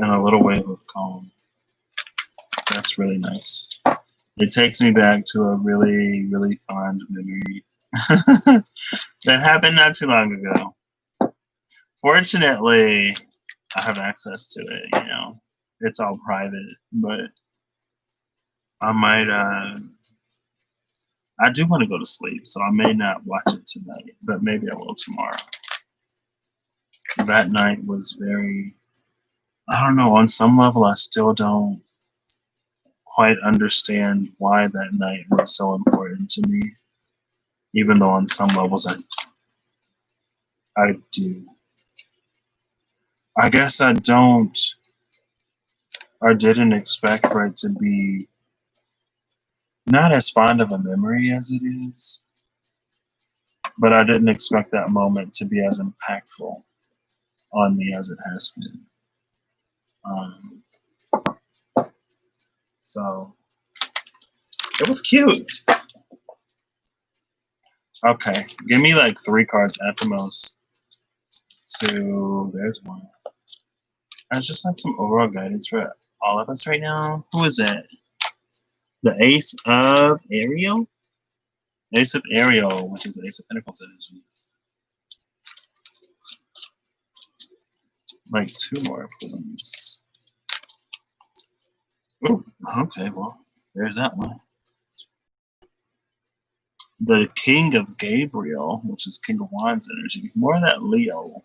a little wave of calm. That's really nice. It takes me back to a really, really fond memory that happened not too long ago. Fortunately, I have access to it, you know. It's all private, but I might I do want to go to sleep, so I may not watch it tonight, but maybe I will tomorrow. That night was very, I don't know, on some level I still don't quite understand why that night was so important to me, even though on some levels I do. I guess I don't or didn't expect for it to be not as fond of a memory as it is, but I didn't expect that moment to be as impactful on me as it has been. Um, so it was cute. Okay, give me like 3 cards at the most. There's one. I just like some overall guidance for all of us right now. Who is it? The Ace of Ariel? Ace of Ariel, which is the Ace of Pentacles energy. Like 2 more, please. Ooh, okay, well, there's that one. The King of Gabriel, which is King of Wands energy. More of that Leo.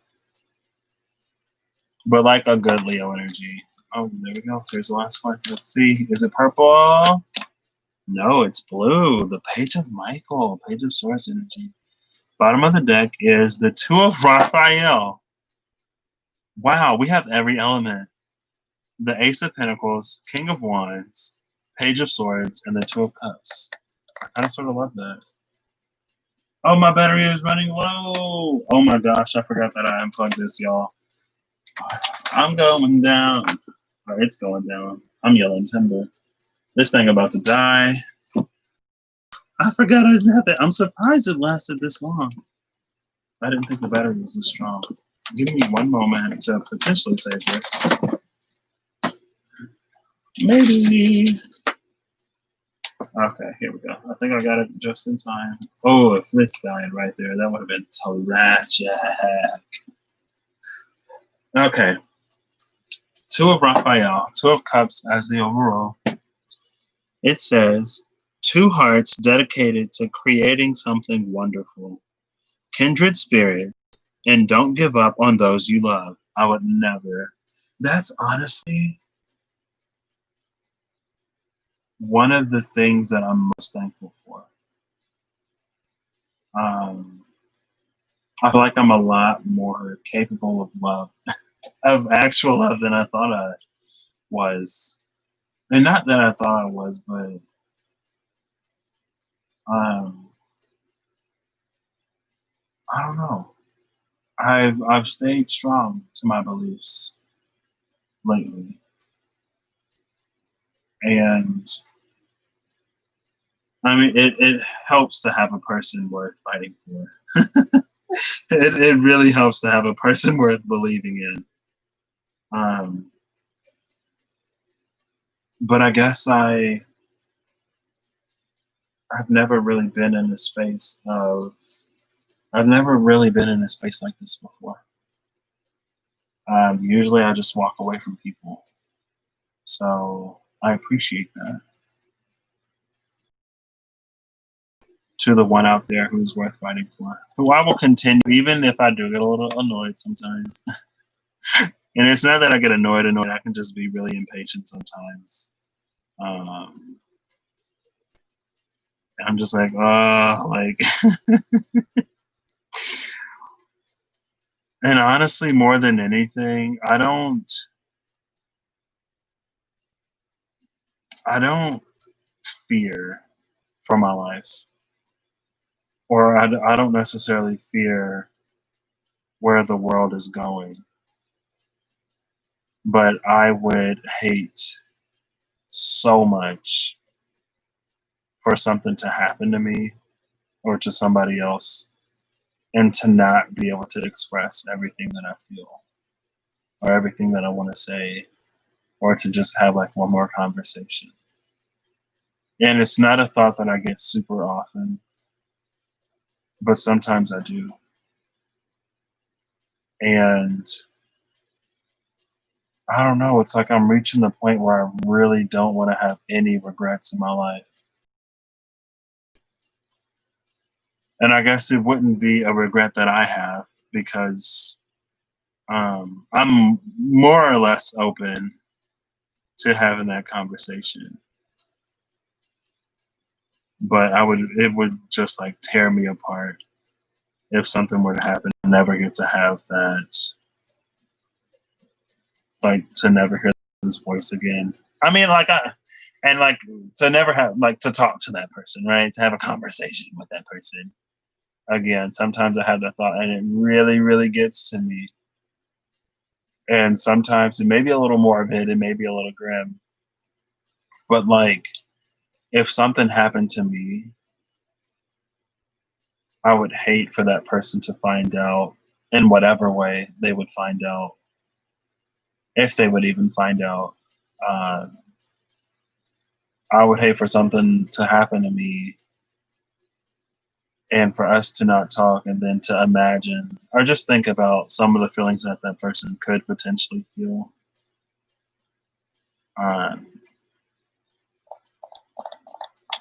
But like a good Leo energy. Oh, there we go. Here's the last one. Let's see. Is it purple? No, it's blue. The Page of Michael. Page of Swords energy. Bottom of the deck is the 2 of Raphael. Wow, we have every element. The Ace of Pentacles, King of Wands, Page of Swords, and the 2 of Cups. I kind of sort of love that. Oh, my battery is running low. Oh my gosh, I forgot that I unplugged this, y'all. I'm going down. Or it's going down. I'm yelling timber. This thing about to die. I forgot I didn't have that. I'm surprised it lasted this long. I didn't think the battery was this strong. Give me one moment to potentially save this. Maybe. Okay, here we go. I think I got it just in time. Oh, if this died right there, that would have been tragic. Okay. 2 of Raphael, 2 of Cups as the overall. It says, 2 hearts dedicated to creating something wonderful. Kindred spirit, and don't give up on those you love. I would never. That's honestly one of the things that I'm most thankful for. I feel like I'm a lot more capable of love, of actual love than I thought I was. And not that I thought I was, but I don't know. I've stayed strong to my beliefs lately. And I mean, it helps to have a person worth fighting for. It really helps to have a person worth believing in. But I guess I've never really been in a space of, I've never really been in a space like this before. Usually I just walk away from people. So I appreciate that. To the one out there who's worth fighting for, who I will continue, even if I do get a little annoyed sometimes. And it's not that I get annoyed. I can just be really impatient sometimes. Um, I'm just like, oh, like, and honestly, more than anything, I don't fear for my life, or I don't necessarily fear where the world is going, but I would hate so much for something to happen to me or to somebody else and to not be able to express everything that I feel or everything that I want to say or to just have like one more conversation. And it's not a thought that I get super often, but sometimes I do. And I don't know, it's like I'm reaching the point where I really don't want to have any regrets in my life. And I guess it wouldn't be a regret that I have because I'm more or less open to having that conversation. But it would just like tear me apart if something were to happen. I never get to have that, like to never hear his voice again. I mean, and like to never have, like to talk to that person, right? To have a conversation with that person again. Sometimes I have that thought and it really, really gets to me. And sometimes it may be a little morbid, it may be a little grim, but like if something happened to me, I would hate for that person to find out in whatever way they would find out, if they would even find out. Uh, I would hate for something to happen to me and for us to not talk and then to imagine or just think about some of the feelings that that person could potentially feel. Um,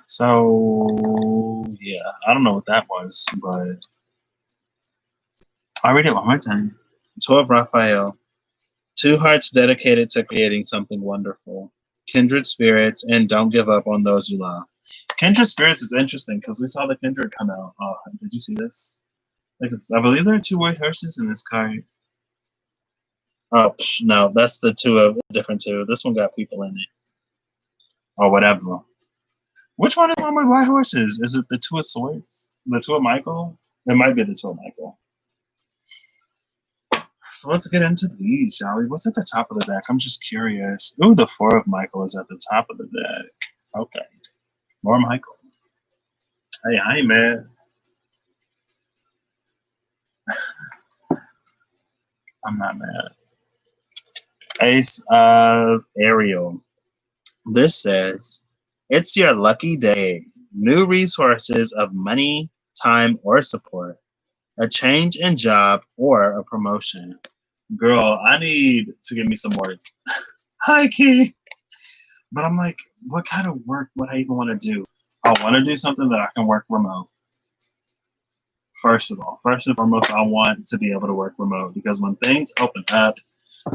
so, yeah, I don't know what that was, but I'll read it one more time. 12 Raphael. Two hearts dedicated to creating something wonderful. Kindred spirits, and don't give up on those you love. Kindred spirits is interesting because we saw the Kindred come out. Oh, did you see this? Like, I believe there are two white horses in this card. Oh, no, that's the two of different two. This one got people in it. Or whatever. Which one is one with white horses? Is it the two of swords? The two of Michael? It might be the two of Michael. So let's get into these, shall we? What's at the top of the deck? I'm just curious. Ooh, the four of Michael is at the top of the deck. Okay. More Michael. Hey, hi, man. I'm not mad. Ace of Ariel. This says, it's your lucky day. New resources of money, time, or support. A change in job or a promotion. Girl, I need to give me some work. Hi, Key. But I'm like, what kind of work would I even want to do? I want to do something that I can work remote. First of all, first and foremost, I want to be able to work remote because when things open up,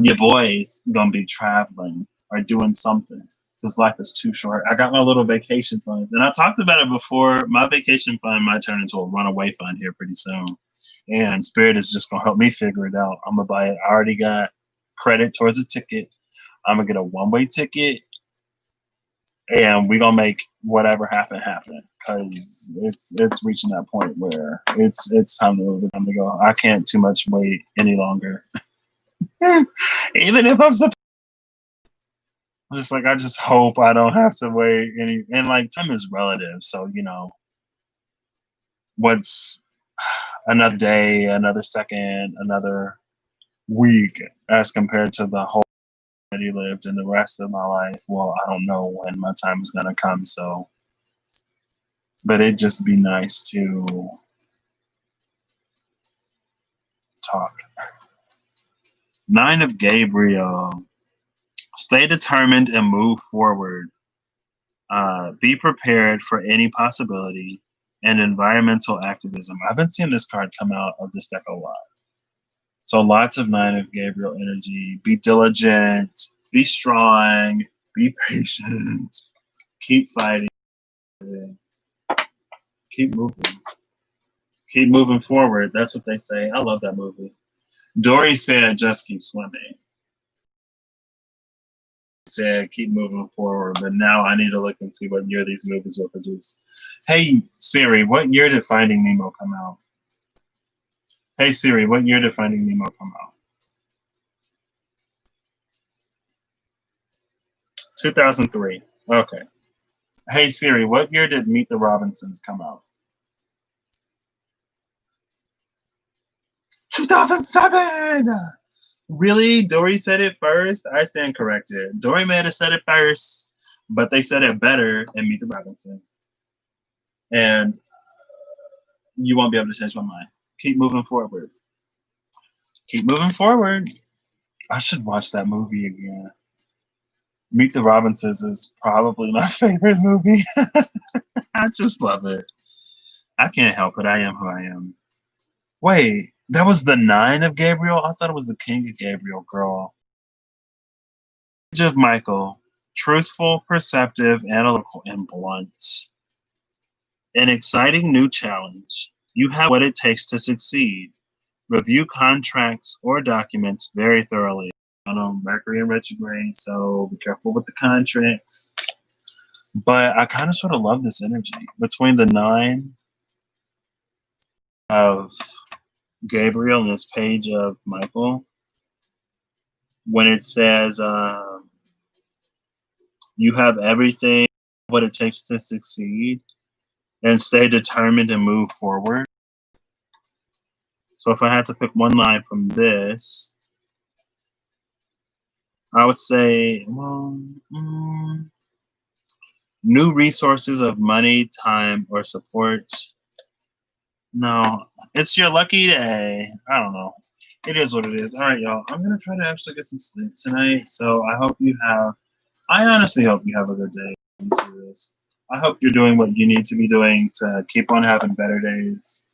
your boy's gonna be traveling or doing something because life is too short. I got my little vacation funds, and I talked about it before. My vacation fund might turn into a runaway fund here pretty soon, and Spirit is just gonna help me figure it out. I'm gonna buy it. I already got credit towards a ticket. I'm gonna get a one-way ticket, and we're gonna make whatever happen because it's reaching that point where it's time to move. It's time to go. I can't too much wait any longer. Even if I'm just like, I just hope I don't have to wait any. And like, time is relative, so what's another day, another second, another week as compared to the whole that he lived in the rest of my life. Well, I don't know when my time is gonna come, so but it'd just be nice to talk. Nine of Gabriel. Stay determined and move forward. Be prepared for any possibility and environmental activism. I've been seeing this card come out of this deck a lot. So lots of Nine of Gabriel energy. Be diligent, be strong, be patient, keep fighting, keep moving forward. That's what they say. I love that movie. Dory said, just keep swimming. Said, keep moving forward. But now I need to look and see what year these movies were produced. Hey, Siri, what year did Finding Nemo come out? Hey, Siri, what year did Finding Nemo come out? 2003. Okay. Hey, Siri, what year did Meet the Robinsons come out? 2007! Really? Dory said it first? I stand corrected. Dory may have said it first, but they said it better in Meet the Robinsons. And you won't be able to change my mind. Keep moving forward. Keep moving forward. I should watch that movie again. Meet the Robinsons is probably my favorite movie. I just love it. I can't help it. I am who I am. Wait, that was the 9 of Gabriel? I thought it was the King of Gabriel, girl. Age of Michael. Truthful, perceptive, analytical, and blunt. An exciting new challenge. You have what it takes to succeed. Review contracts or documents very thoroughly. I know Mercury in retrograde, so be careful with the contracts. But I kind of sort of love this energy between the 9 of Gabriel and this page of Michael. When it says you have everything, what it takes to succeed, and stay determined and move forward. So if I had to pick one line from this, I would say, well, new resources of money, time, or support. No, it's your lucky day. I don't know. It is what it is. All right, y'all. I'm going to try to actually get some sleep tonight. So I honestly hope you have a good day. I hope you're doing what you need to be doing to keep on having better days.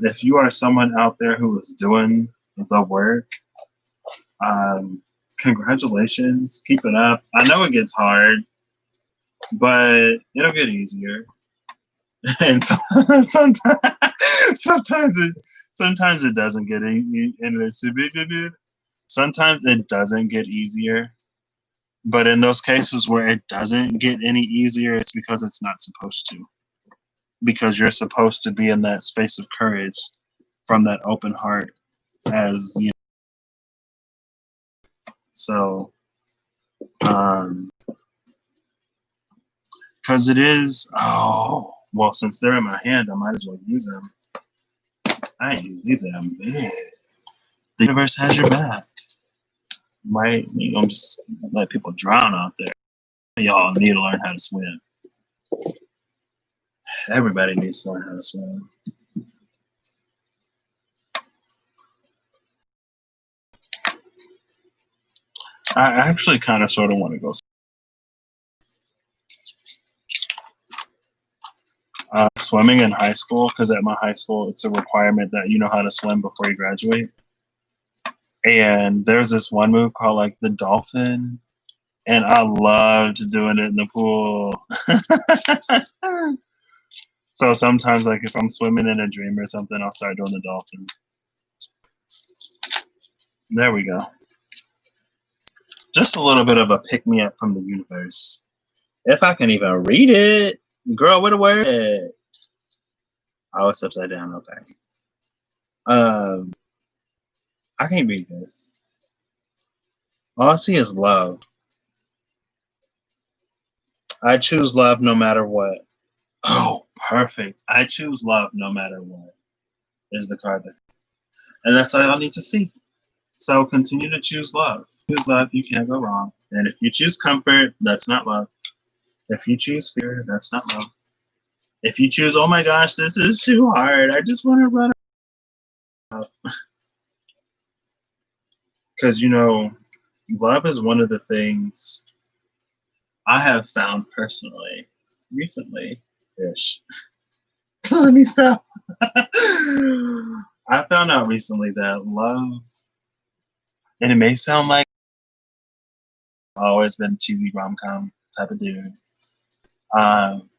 If you are someone out there who is doing the work, congratulations. Keep it up. I know it gets hard, but it'll get easier. And so, sometimes it doesn't get easy, and sometimes it doesn't get easier. But in those cases where it doesn't get any easier, it's because it's not supposed to. Because you're supposed to be in that space of courage from that open heart, as you know. So, because it is. Oh, well, since they're in my hand, I might as well use them. I ain't use these in a minute. The universe has your back. Right? You don't just let people drown out there. Y'all need to learn how to swim. Everybody needs to learn how to swim. I actually kind of sort of want to go swimming in high school, because at my high school, it's a requirement that you know how to swim before you graduate. And there's this one move called like the dolphin, and I loved doing it in the pool. So sometimes, like if I'm swimming in a dream or something, I'll start doing the dolphin. There we go. Just a little bit of a pick me up from the universe. If I can even read it, girl, what a word! Oh, it's upside down. Okay. I can't read this. All I see is love. I choose love no matter what. Oh, perfect. I choose love no matter what is the card. And that's all y'all need to see. So continue to choose love. Choose love, you can't go wrong. And if you choose comfort, that's not love. If you choose fear, that's not love. If you choose, oh my gosh, this is too hard, I just want to run out. Because, you know, love is one of the things I have found personally, recently-ish. Let me stop. I found out recently that love, and it may sound like I've always been a cheesy rom com type of dude, um,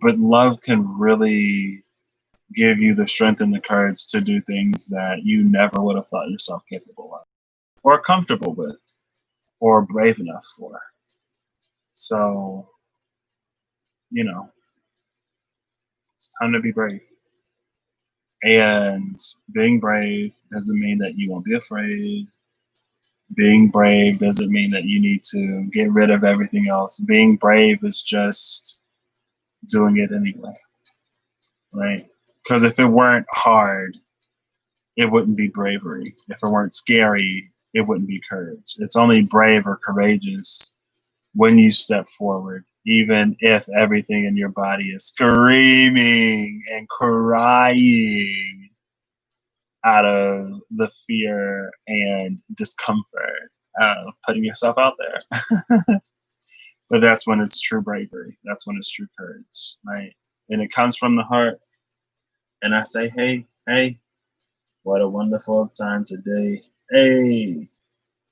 but love can really give you the strength and the courage to do things that you never would have thought yourself capable of, or comfortable with, or brave enough for. So, you know, it's time to be brave. And being brave doesn't mean that you won't be afraid. Being brave doesn't mean that you need to get rid of everything else. Being brave is just doing it anyway, right? Because if it weren't hard, it wouldn't be bravery. If it weren't scary, it wouldn't be courage. It's only brave or courageous when you step forward, even if everything in your body is screaming and crying out of the fear and discomfort of putting yourself out there. But that's when it's true bravery. That's when it's true courage, right? And it comes from the heart. And I say, hey, hey, what a wonderful time today. Hey,